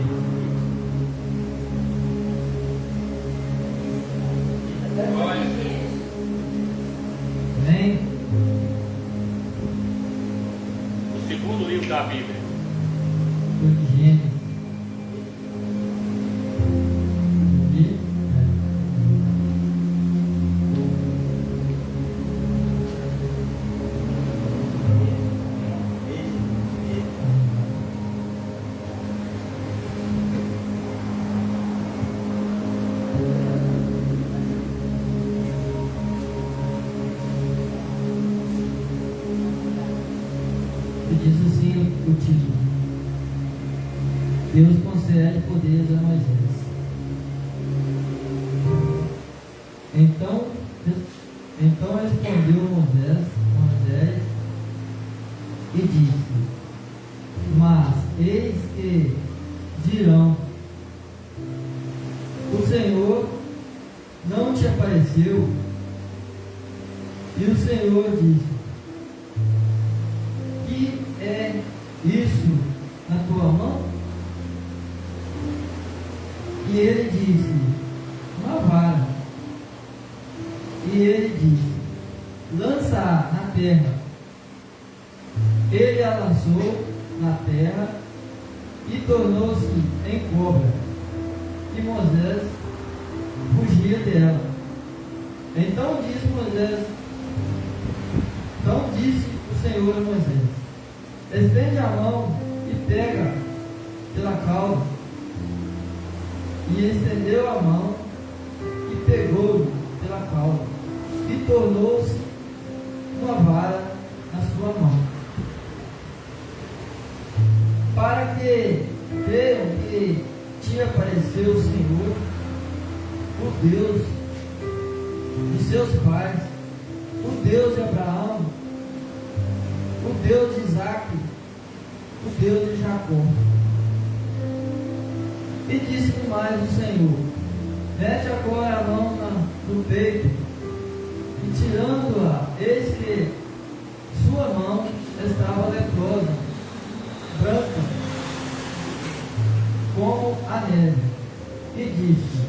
Amém? O segundo livro da Bíblia. Foi de Gênesis. E diz assim o título: Deus concede poderes a Moisés. Então respondeu Moisés e disse: Mas eis que dirão: o Senhor não te apareceu. E o Senhor disse: que é isso na tua mão? E ele disse: uma vara. E ele disse: lança na terra. Ele a lançou na terra e tornou-se em cobra. E Moisés dela. Então disse o Senhor a Moisés: estende a mão e pega pela cauda. E estendeu a mão e pegou pela cauda, e tornou-se uma vara na sua mão, para que vejam que te apareceu o Senhor, o Deus de seus pais, o Deus de Abraão, o Deus de Isaque, o Deus de Jacó. E disse-lhe mais o Senhor: mete agora a mão no peito, e tirando-a, eis que sua mão estava leprosa, branca como a neve. E disse: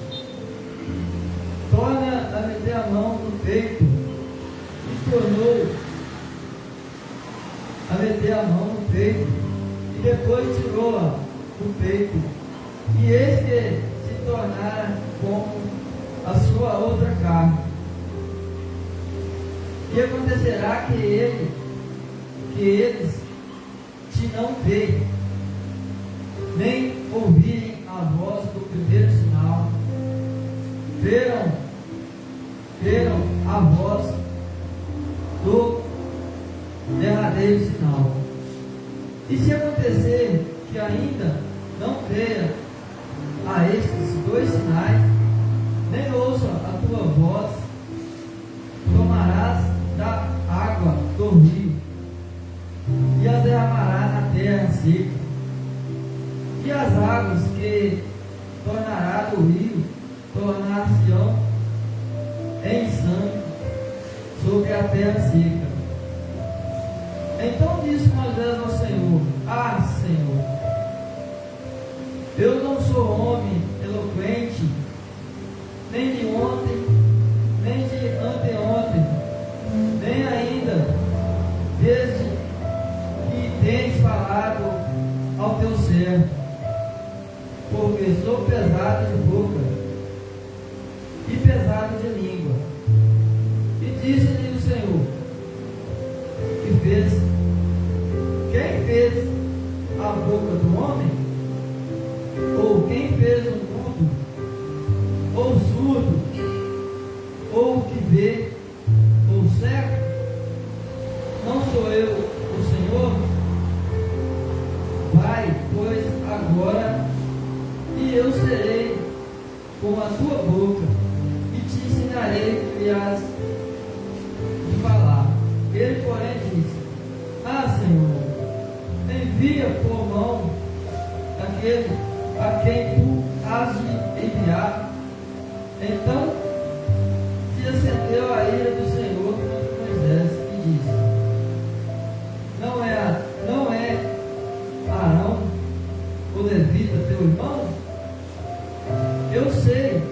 torna a meter a mão no peito. E tornou a meter a mão no peito, e depois tirou-a do peito. E eis que se tornara como a sua outra carne. E acontecerá que eles te não veem, nem ouvirem a voz do primeiro sinal, verão a voz do derradeiro sinal. E se acontecer que ainda não veia a estes dois sinais, nem ouça a tua voz, tomarás da água do rio, e as derramará na terra seca, e as águas que tornará do rio tornar-se-ão em sangue sobre a terra seca. Então disse Moisés ao Senhor: ah, Senhor, eu não sou homem eloquente, nem de ontem, nem de anteontem, nem ainda desde que tens falado ao teu servo, porque sou pesado de boca e pesado de língua. E disse-lhe o Senhor: quem fez a boca do homem? Ou quem fez o mudo, ou surdo, ou o que vê, ou cego? Não sou eu o Senhor? Vai, pois, agora, e eu serei com a tua boca, e te ensinarei o que hás de falar. Ele, porém, disse: ah, Senhor, envia por mão daquele a quem tu has de enviar. Então se acendeu a ira do Senhor contra Moisés e disse: não é Arão, o levita, teu irmão? Eu sei,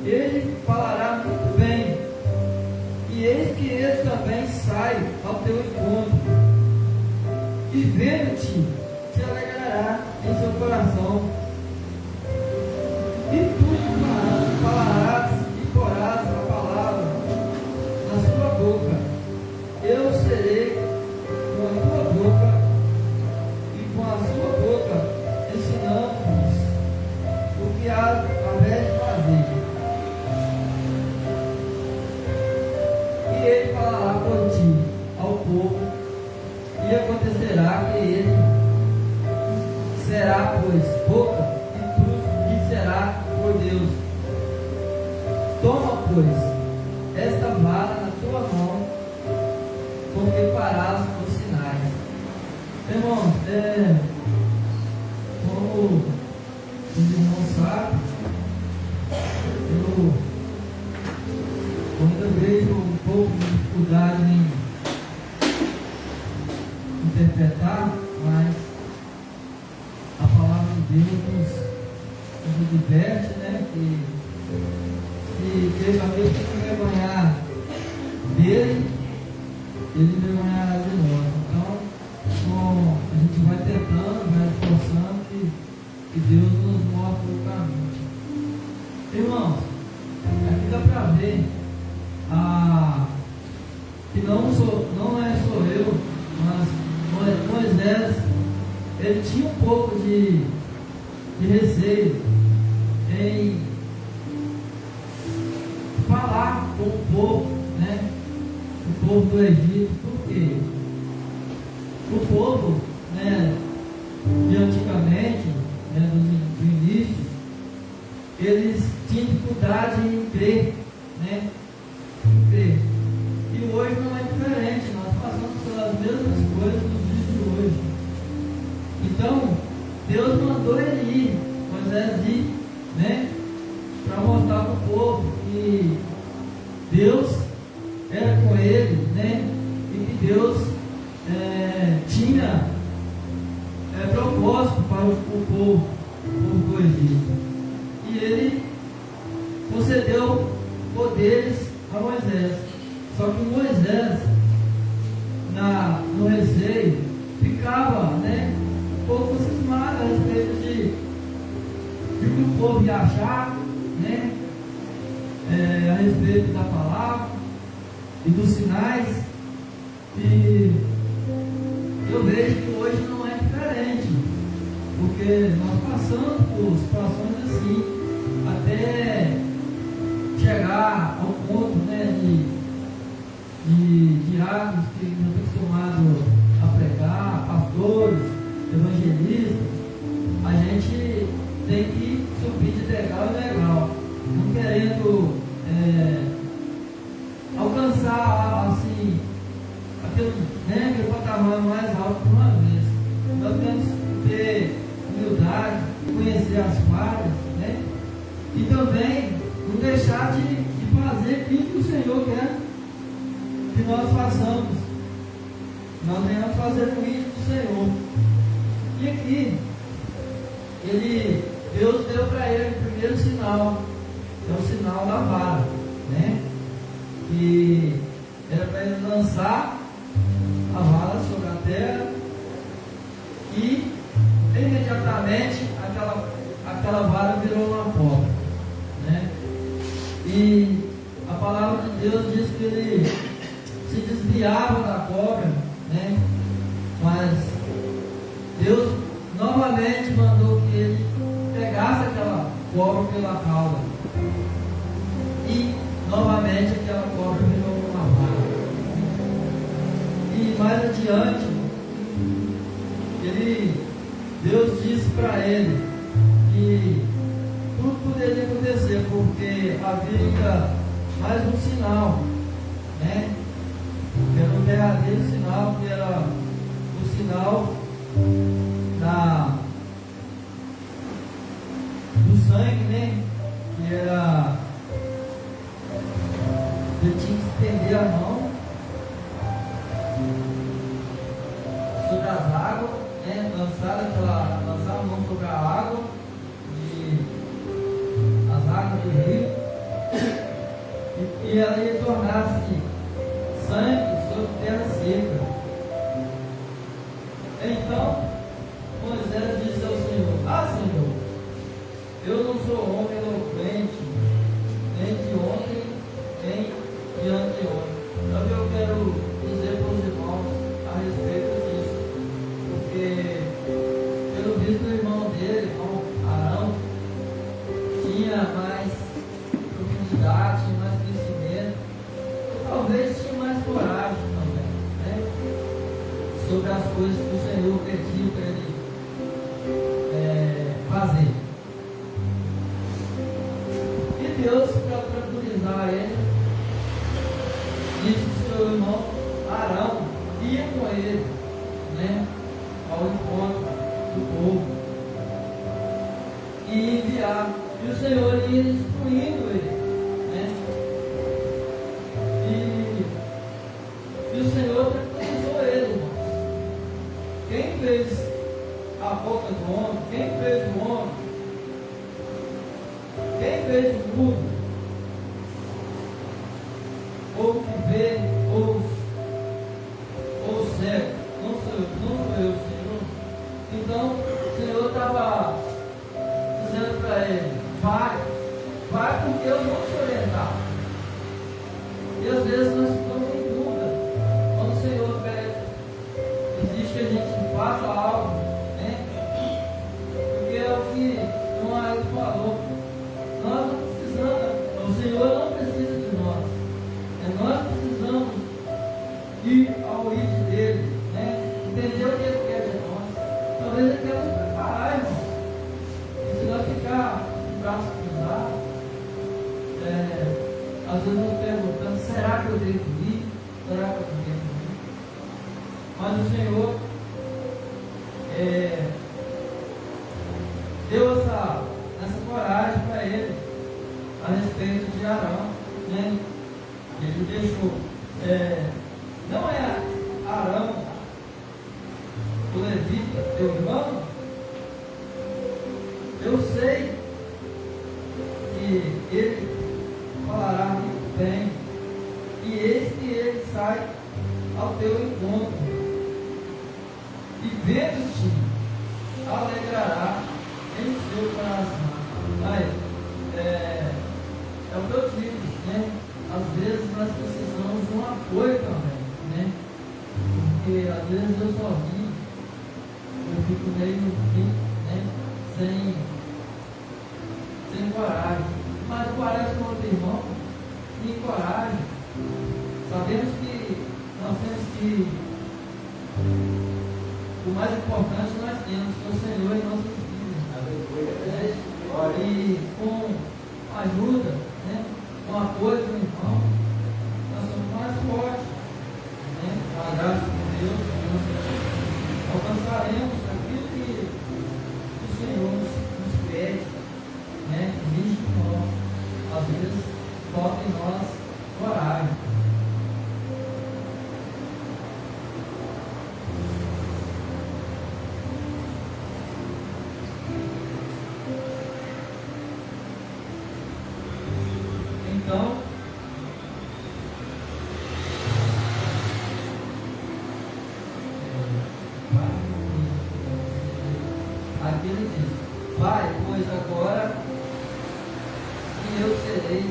ele falará muito bem, e eis que ele também sai ao teu encontro, e vendo-te, te alegrará em seu coração. E tu falarás e porás a palavra na sua boca. Eu serei com a tua boca e com a sua boca, ensinando-vos o que há de fazer. E ele falará por ti ao povo, e acontecerá que ele será, pois, boca, e tu lhe será por Deus. Toma, pois, esta vara na tua mão, porque farás os sinais. Irmãos, como os irmãos sabem, eu ainda vejo um pouco de dificuldade em interpretar, mas a palavra de Deus nos diverte, né? Que Deus, a vez que envergonhar dele, ele envergonhará de nós. Então, a gente vai tentando, vai esforçando que Deus nos mostre o caminho. Irmãos, aqui dá para ver que não é só eu, mas Moisés, ele tinha um pouco de receio em falar com o povo, né? O povo do Egito. Por quê? O povo, né, de antigamente, né, do início, eles tinham dificuldade em crer, né? Em crer. E hoje não é diferente, nós passamos pelas mesmas coisas nos dias de hoje. Então, Deus mandou ele ir, Moisés ir, né? Para mostrar para o povo que Deus era com ele, né? E que Deus tinha propósito para o povo do Egito. E ele concedeu poderes a Moisés. Só que Moisés, no receio, ficava, né, um pouco cismado a respeito de que o povo ia achar, né, a respeito da palavra e dos sinais. E eu vejo que hoje não é diferente, porque nós passamos por situações assim, até chegar ao ponto, né, de diáconos que não estão acostumados a pregar, pastores, evangelistas. A gente tem que subir de degrau em degrau, não querendo alcançar assim aquele patamar mais alto de uma vez. Nós temos que ter humildade, conhecer as falhas, né? E também não deixar de fazer aquilo que o Senhor quer que nós façamos. Nós venhamos fazer o isso do Senhor. E aqui, Deus deu para ele o primeiro sinal, que é o sinal da vara, né? Que era para ele lançar a vara sobre a terra e imediatamente aquela vara virou uma cobra, né? E a palavra de Deus diz que ele se desviava da cobra, né? Mas Deus novamente mandou que ele pegasse aquela cobra pela cauda e novamente aquela cobra virou uma vara. E mais adiante, Deus disse para ele que tudo poderia acontecer, porque havia mais um sinal, né? Que era o derradeiro sinal, que era o sinal do sangue, né? Que era, ele tinha que estender a mão sobre as águas, né? Lançar a mão sobre a água, as águas do rio, e ela ia tornar-se sangue sobre terra seca. Então Moisés disse ao Senhor: Senhor, eu não sou homem eloquente, nem de ontem, nem de anteontem. Então eu quero dizer para os irmãos a respeito disso, porque pelo visto o irmão dele, irmão Arão, tinha mais profundidade, tinha mais crescimento, talvez tinha mais coragem também, né? Sobre as coisas que o Senhor pediu para ele fazer. E Deus, para tranquilizar ele, disse que seu irmão Arão ia com ele, né, ao encontro do povo e enviar. E o Senhor ia instruindo ele, né? E o Senhor tranquilizou ele, irmãos. Quem fez a boca do homem? Quem fez o homem? Quem fez o mundo? Ou o que vê, ou o cego? Não sou eu, Senhor. Então o Senhor estava dizendo para ele: vai porque eu vou te orientar. tal. E às vezes nós ficamos em dúvida. Quando o Senhor exige que a gente faça algo, né? Porque é o que o marido falou. Nós não precisamos, o Senhor não precisa de nós. Nós precisamos ir ao ir dele, né? Entender o que ele quer de nós. Talvez ele quer nos preparar, irmão. E se nós ficar de braços cruzados, às vezes nos perguntando, será que eu devo ir? Será que eu não devo ir? Mas o Senhor deu essa coragem para ele a respeito de Arão, né? Ele deixou, não é Arão, o levita, teu irmão? Eu sei que ele falará muito bem, e eis que ele sai ao teu encontro, e vendo-te, alegrará em seu coração. Aí, é o que eu digo, né? Às vezes nós precisamos de um apoio também, né? Porque às vezes eu sozinho, eu fico meio, né? Sem coragem. Mas parece com outro irmão, me encoraje. Sabemos que nós temos que, o mais importante nós temos, que é o Senhor em nossas vidas. E com a ajuda, né? Com o apoio do irmão, nós somos mais fortes, né? Com a graça de Deus, nós alcançaremos aquilo que o Senhor nos pede, né? Exige de nós. Às vezes, falta em nós coragem. Então, aqui ele diz: Pai, pois agora que eu serei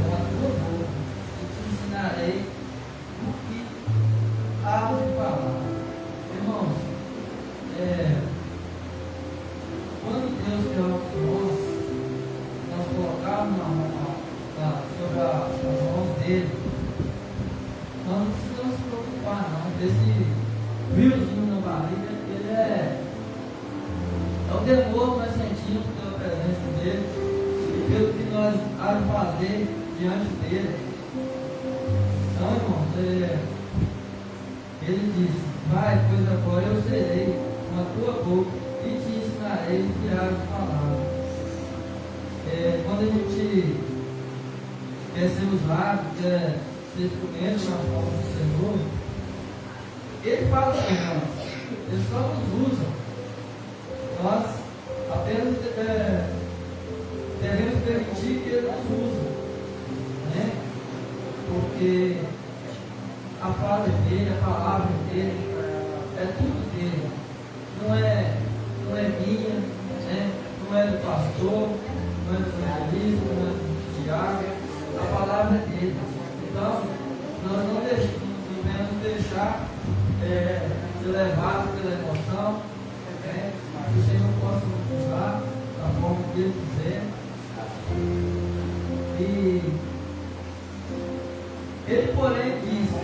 com a tua boca e te ensinarei o que há de falar. Irmãos, quando Deus deu a nós colocarmos sobre as mãos dele, nós não precisamos se preocupar não. Esse friozinho na barriga, ele é o temor que nós sentimos pela presença dele e pelo que nós há de fazer diante dele. Então, irmãos, ele disse: Vai, pois agora eu serei com a tua boca e te ensinarei o que há de falar. Quando a gente quer ser usado, quer ser instrumento na mão do Senhor, ele fala para nós, ele só nos usa. Nós apenas devemos permitir que ele nos use, né? Porque a fala dele, a palavra dele, é tudo dele. Não é minha, né? Não é do pastor, não é do evangelista, não é do diácono. A palavra é dele. Então, nós não devemos deixar ser levados pela emoção, né? Que o Senhor possa nos usar da forma que Ele quiser. E ele, porém, disse: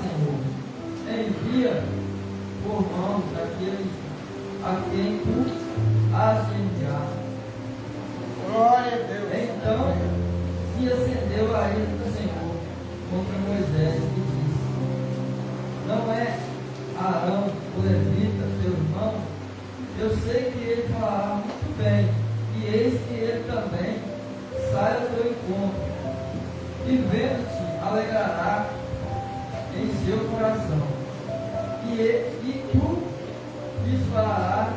Senhor, envia por mão daqueles a quem tu has de enviar. Glória a Deus. Então se acendeu a ira do Senhor contra Moisés e disse: Não é Arão, o levita, teu irmão? Eu sei que ele falará muito bem, e eis que ele também sai ao teu encontro, e vendo-te alegrará em seu coração, e tu dispararás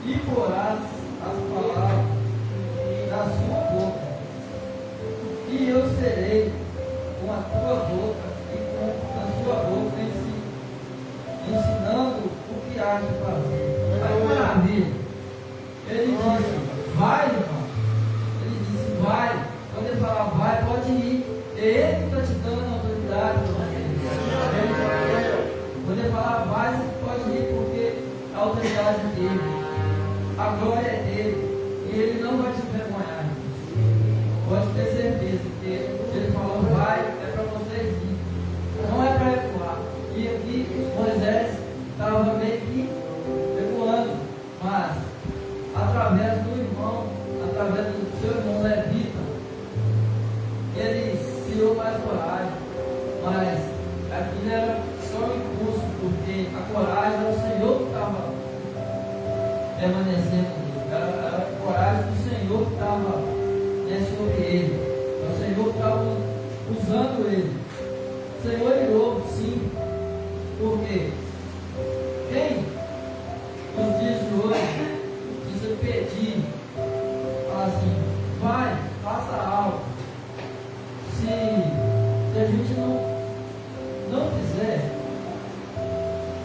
e porás as palavras da sua boca, e eu serei com a tua boca e com a sua boca ensinando o que há de fazer. Aí, maravilha. Ele disse: Vai, irmão. Ele disse: Vai. Quando É Ele que está te dando autoridade para você. Quando ele falar vai, você pode ir, porque a autoridade é dele, a glória é dele, e ele não vai te envergonhar. Pode ter certeza que se ele falou vai, é para vocês ir, não é para recuar. E aqui Moisés estava meio que recuando, mas através do irmão, através do seu irmão Levita, ele criou mais coragem. Mas aquilo era só um impulso, porque a coragem era o Senhor que estava permanecendo nele, era a coragem do Senhor que estava sobre ele, o Senhor que estava usando ele. O Senhor irou, sim, porque quem nos dias de hoje, se você pedir, fala assim, vai, faça algo, se a gente não fizer,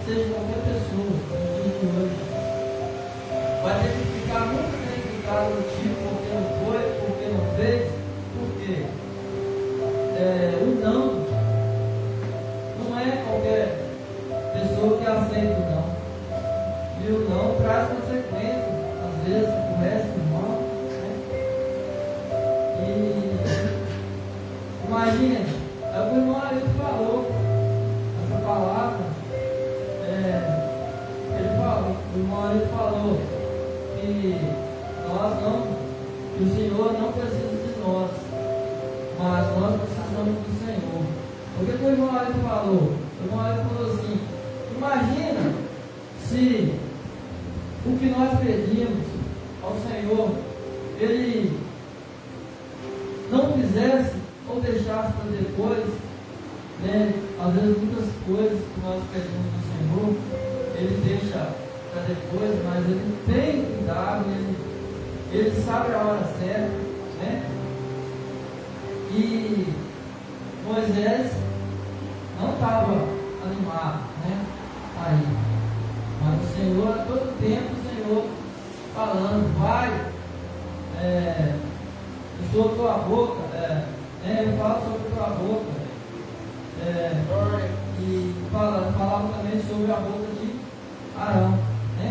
seja qualquer pessoa no dia de hoje, vai ter que ficar muito bem explicado o tipo, porque não foi, porque não fez, porque o não é qualquer pessoa que aceita o não. E o não traz consequências, às vezes o resto do mal, né? E imagine, o irmão ali falou essa palavra, o irmão ali falou que que o Senhor não precisa de nós, mas nós precisamos do Senhor. O que o irmão ali falou? O irmão ali falou assim, imagina se o que nós pedimos ao Senhor, Ele não fizesse ou deixasse para depois, né? Às vezes muitas coisas que nós pedimos ao Senhor, Ele deixa para depois, mas Ele tem cuidado, Ele sabe a hora certa, né? E Moisés não estava animado, né? Aí, mas o Senhor, a todo tempo, o Senhor falando, vai, eu sou a tua boca, eu falo sobre a tua boca, e falava também sobre a boca de Arão, né?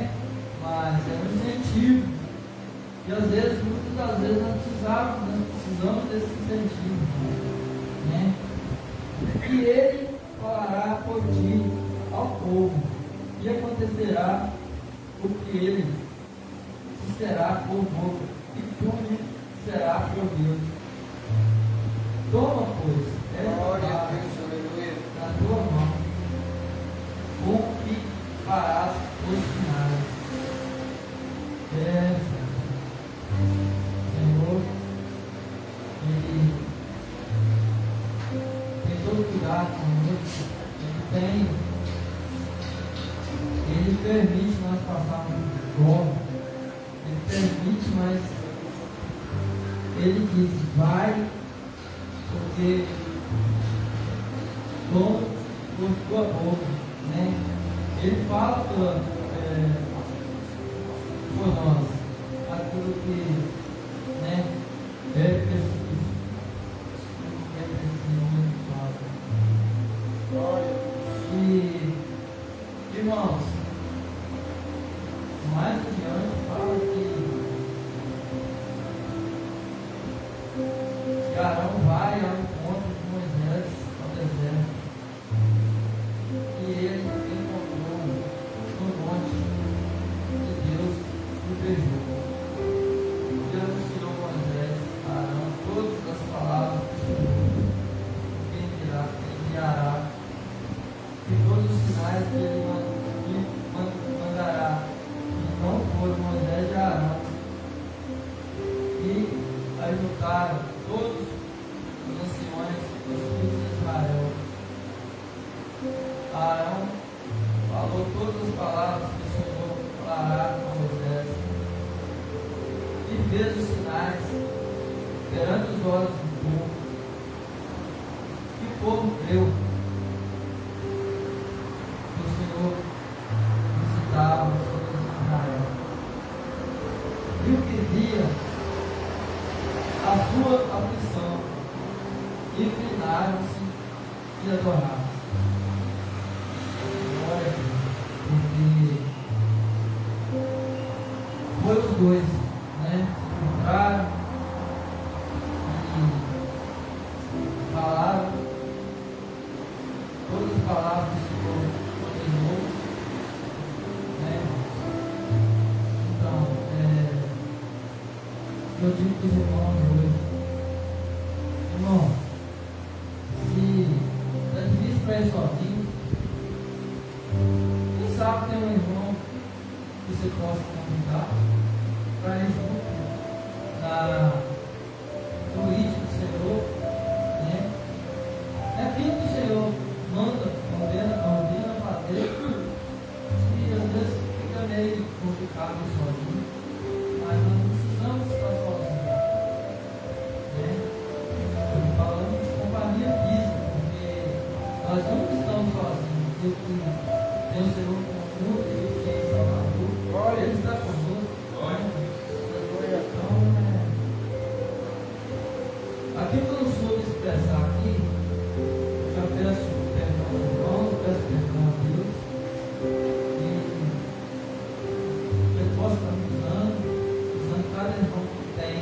Mas é um incentivo, e às vezes, muitas das vezes nós precisamos desse incentivo, né? E ele falará por ti ao povo, e acontecerá o que ele será por boca, e tu será por Deus. Toma, pois, esta palavra na tua mão, com que farás os sinais. Senhor, Ele tem todo cuidado conosco, Ele permite nós passarmos por fome, Ele permite, mas Ele diz, vai, porque toma por tua boca, né? Ele fala por nós aquilo que, né, é preciso, E, irmãos, mais adiante fala que Arão vai ao encontro de Moisés ao deserto, e ele encontrou no monte de Deus o beijou. Deus anunciou a Moisés, a Arão, todas as palavras do Senhor, que enviará, e todos os sinais que ele mandará. Então foram Moisés e Arão, e ajuntaram todos os anciões dos filhos de Israel. Arão falou todas as palavras que o Senhor falará com Moisés, e fez os sinais perante os olhos do povo, e o povo creu que o Senhor visitava os filhos de Israel, e o que via a sua aflição, inclinaram-se e adoraram. Glória a Deus, porque foi os dois, né? Se encontraram e falaram, todas as palavras do Senhor continuou, né? Então, eu digo para os irmãos hoje, irmão, se é difícil para ir sozinho, quem sabe tem um irmão que você possa convidar para ir junto no ritmo do Senhor, né? É aquilo que o Senhor manda, ordena fazer, e às vezes fica meio complicado ir sozinho, mas nós não precisamos estar sozinhos, né? Estou falando de companhia física, porque nós não estamos sozinhos, porque tem o Senhor conosco, e o Senhor Salvador, Ele está conosco. Então, aquilo que eu não soube expressar aqui, eu já peço perdão aos irmãos, peço perdão a Deus, e Ele possa estar me usando cada irmão que tem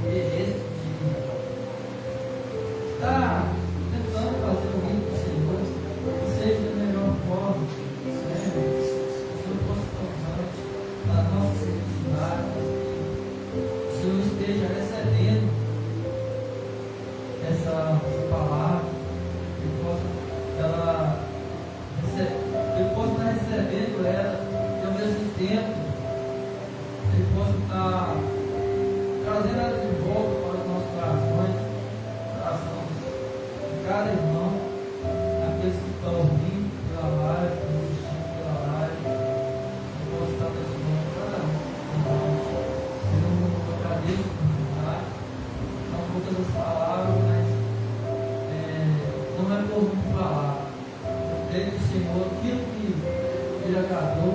interesse de estar tentando fazer o reino do Senhor, que seja da melhor forma, né? Que o Senhor possa estar usando nas nossas necessidades, que o Senhor esteja recebendo essa palavra, que Ele possa estar recebendo ela, e ao mesmo tempo Ele possa estar trazendo ela de volta para os nossos corações, de cada irmão, aqueles que estão ouvindo pela live, assistindo pela live, que possa estar abençoando cada um. Eu agradeço por contar, são poucas as palavras, mas não é por muito falar. Eu creio que o Senhor, aquilo que Ele agradou,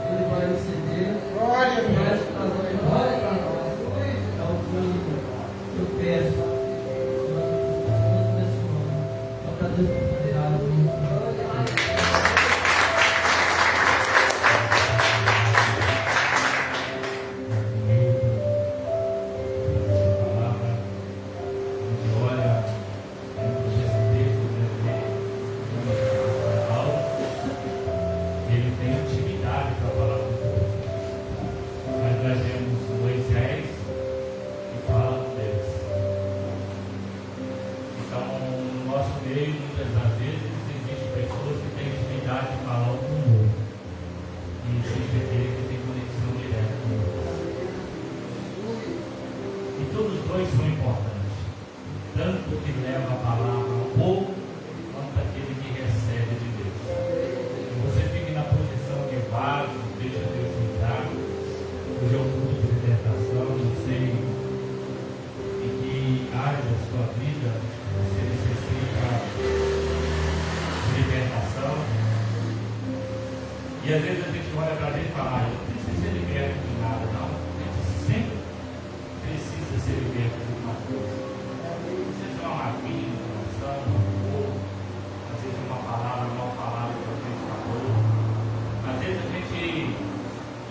Ele vai receber. Glória a Ele vai Deus. trazer glória para nós. É o que eu peço. Senhor, nos abençoando. Eu agradeço por oportunidade. Palavra de glória dentro desse texto, ele tem intimidade para falar com Deus. Mas nós temos Moisés que fala com Deus. Então, no nosso meio, muitas das vezes, existem pessoas que têm intimidade de falar com o mundo. E existe aquele que tem conexão direta com Deus. E todos os dois são importantes. Tanto que leva a palavra ao povo, quanto aquele que recebe de Deus. Você fique na posição de vaso, deixa Deus entrar. Hoje é um culto de libertação, não sei em que área da sua vida você necessita de libertação. E às vezes a gente olha para dentro e fala, eu não preciso ser liberto de nada, não. A gente sempre precisa ser liberto de alguma coisa. Às vezes é uma maquinha, uma oração, um pouco, às vezes é uma palavra mal falada que alguém falou. Às vezes a gente,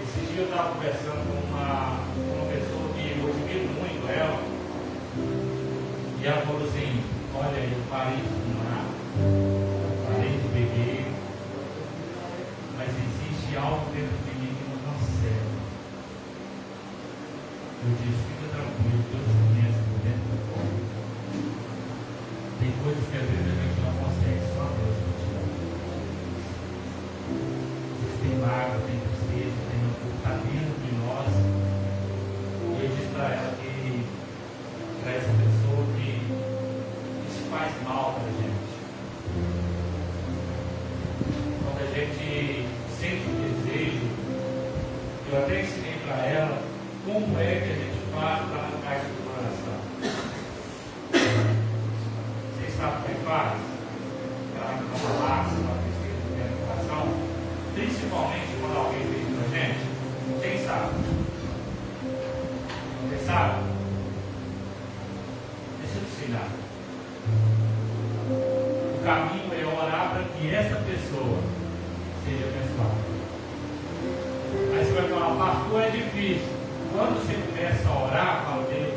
esses dias eu estava conversando com uma pessoa que eu admiro muito ela, e ela falou assim, olha, eu parei de fumar, parei de beber, mas existe algo dentro de mim que não consegue. Eu disse, fica tranquilo, Deus conhece por dentro do corpo. Tem coisas que às vezes a gente não consegue, só Deus pode tirar. Tem mágoa, tem tristeza, tem um pouco tá dentro de nós. E eu disse para ela que, para essa pessoa, que isso faz mal para a gente. Quando a gente sente o desejo, eu até ensinei para ela como é que a gente faz para arrancar isso do coração. Vocês sabem o que faz? Para arrancar uma lágrima, uma tristeza dentro do coração. Principalmente quando alguém fez para a gente. Quem sabe? Você sabe? Deixa eu ser ensinar. O caminho é orar para que essa pessoa seja abençoada. Aí você vai falar, pastor, é difícil. Quando você começa a orar, fala, Deus,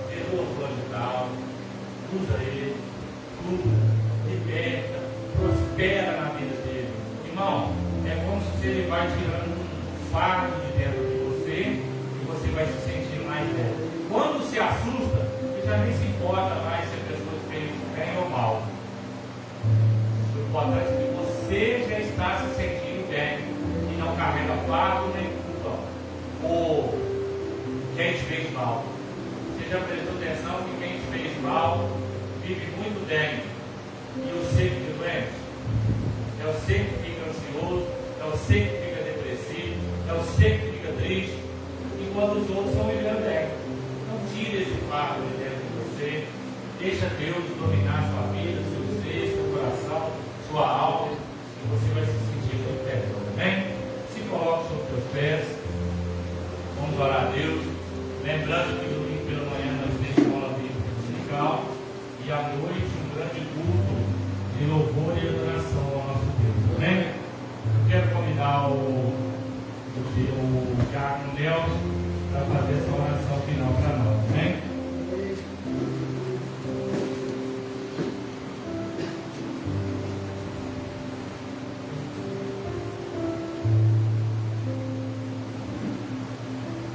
perdoa o fulano de tal, usa ele, cura, liberta, prospera na vida dele. Irmão, é como se ele vai tirando um fardo de dentro de você e você vai se sentir mais leve. Quando se assusta, você já nem se importa mais se a pessoa fez bem ou mal. O importante é que você já está se sentindo bem e não carrega fardo nem culpa por quem te fez mal. Você já prestou atenção que quem te fez mal vive muito bem e você fica doente? É você que fica ansioso, é você que fica depressivo, é você que fica triste, enquanto os outros estão vivendo bem. Não tire esse fardo de dentro de você, deixa Deus dominar a sua vida, seu ser, seu coração, sua alma, e você vai se sentir muito melhor, amém? Se coloque sobre os seus pés, vamos orar a Deus, lembrando que domingo pela manhã nós temos escola bíblica musical e à noite um grande culto de louvor e adoração ao nosso Deus, amém? Eu quero convidar o Diácono Nelson para fazer essa oração final para nós, amém?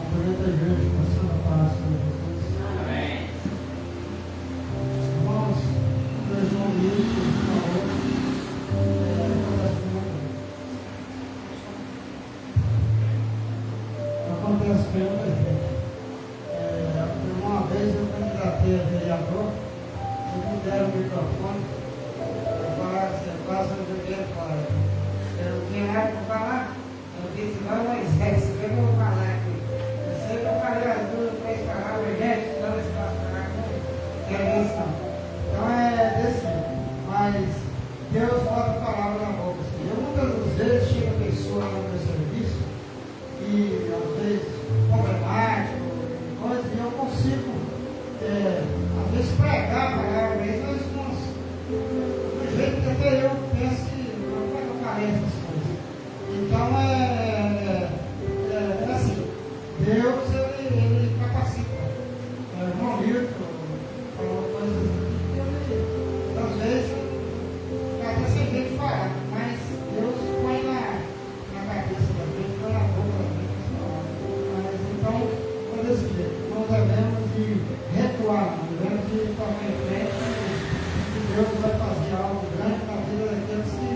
Apresenta a igreja com a sua paz, Senhor Jesus. Amém. Irmãos, nós vamos ir, por favor. Acontece com muita gente. Uma vez eu candidatei a vereador, eles me deram o microfone, eu falava, você passa onde eu quero falar. Eu não tinha nada para falar, eu disse, vai Moisés, o que eu vou falar aqui? Eu sei que eu falei as 2, 3 palavras, gente, não se passa falar comigo, que é isso não. Então é desse jeito, mas Deus bota a palavra na boca. Assim. Eu muitas vezes chega pessoa no meu serviço, e às vezes problemático, coisa, e eu consigo, às vezes, pregar a palavra mesmo, mas do jeito que até eu penso que como é que eu farei essas coisas. Então é assim, Deus ele capacita. O irmão Milton falou coisas que às vezes até sem jeito de falar, mas Deus põe na cabeça da gente, põe na boca da gente. Então, é desse jeito, nós devemos de recuar, devemos de tomar em frente e Deus vai fazer algo grande na vida daqueles que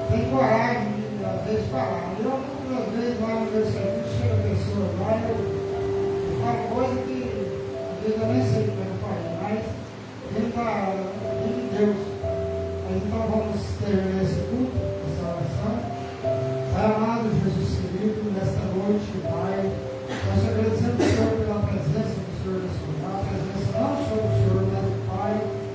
têm coragem de, às vezes, falar. Eu, muitas vezes, lá no meu serviço, chega pessoas lá e eu falo coisa que, às vezes, eu nem sei o que eu falei, mas vem de Deus. Mas então, vamos terminar esse culto, essa oração. Pai amado, Jesus querido, nesta noite, Pai, nós te agradecemos, Senhor, pela presença do Senhor nesse lugar, a presença não só do Senhor, mas do Pai,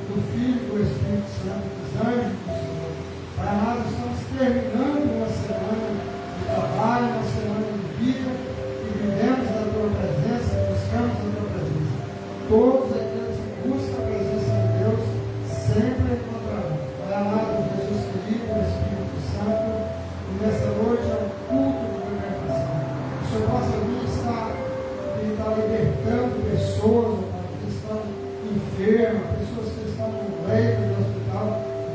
do Filho, do Espírito Santo, dos anjos do Senhor. Pai amado, estamos terminando uma semana de trabalho, uma semana de vida, e vivemos a Tua presença, buscamos a Tua presença. Todos aqueles que buscam a presença de Deus sempre encontrarão. Pai amado, Jesus querido, o Espírito Santo, e nessa noite é um culto de libertação. O Senhor possa vir está libertando pessoas que estão enfermas, pessoas que estão no leito do hospital,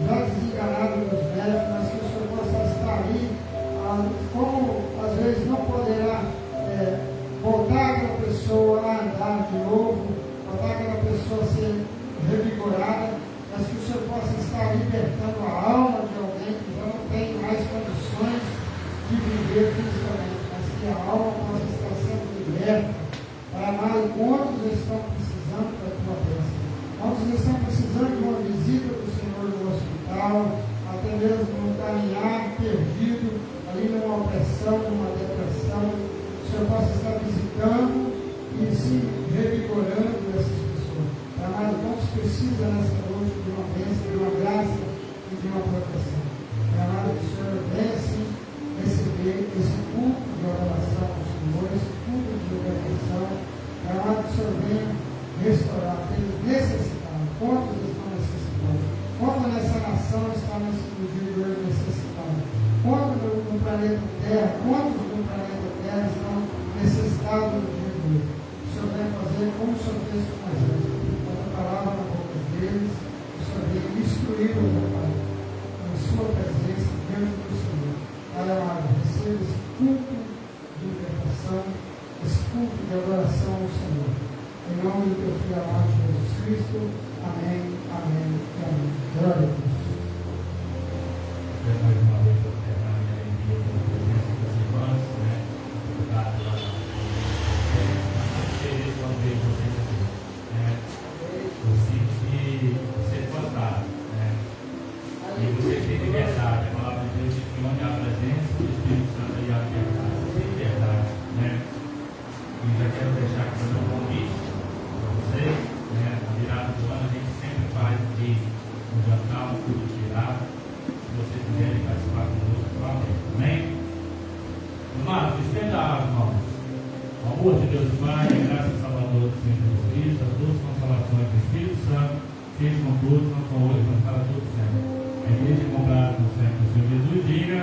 já desenganadas dos médicos, mas que o Senhor possa estar ali, como às vezes não poderá voltar aquela pessoa a andar de novo, voltar aquela pessoa a ser revigorada, mas que o Senhor possa estar libertando a alma de alguém que já não tem mais condições de viver fisicamente, mas que a alma possa estar sendo liberta. Pai amado, quantos estão precisando da Tua bênção? Quantos estão precisando de uma visita do Senhor no hospital, até mesmo no caminhar perdido, ali numa opressão, numa depressão? O Senhor possa estar visitando e se revigorando essas pessoas. Pai amado, quantos precisam nessa noite de uma bênção, de uma graça e de uma proteção? Pai amado, que o Senhor venha assim receber esse culto de adoração ao Senhor, esse culto de libertação. Pai amado, que o Senhor venha restaurar aqueles necessitados. eles, o Senhor venha instruí-los, ó Pai, na sua presença, diante do Senhor. Pai amado, receba esse culto de libertação, esse culto de adoração ao Senhor. Em nome do teu Filho amado Jesus Cristo. Amém, amém e amém. Glória a Deus. Mais uma vez, eu quero dar minha alegria pela presença das irmãs, né? Obrigado pela feliz quando vejo vocês aqui, né? Eu sinto que vocês gostaram, né? E vocês têm liberdade. A palavra de Deus diz que onde há a presença do Espírito Santo, aí há liberdade. Vocês têm liberdade, né? E já quero deixar aqui também um convite para vocês, né? Na virada do ano a gente sempre faz aqui um jantar, um culto de virada. Se vocês quiserem participar conosco, amém? Irmãos, estenda a água, irmãos. O amor de Deus Pai, a graça salvadora do Senhor Jesus Cristo, as duas consolações do Espírito Santo, sejam com todos, não só hoje, mas para todos sempre. A igreja comprada no centro do Senhor Jesus, diga.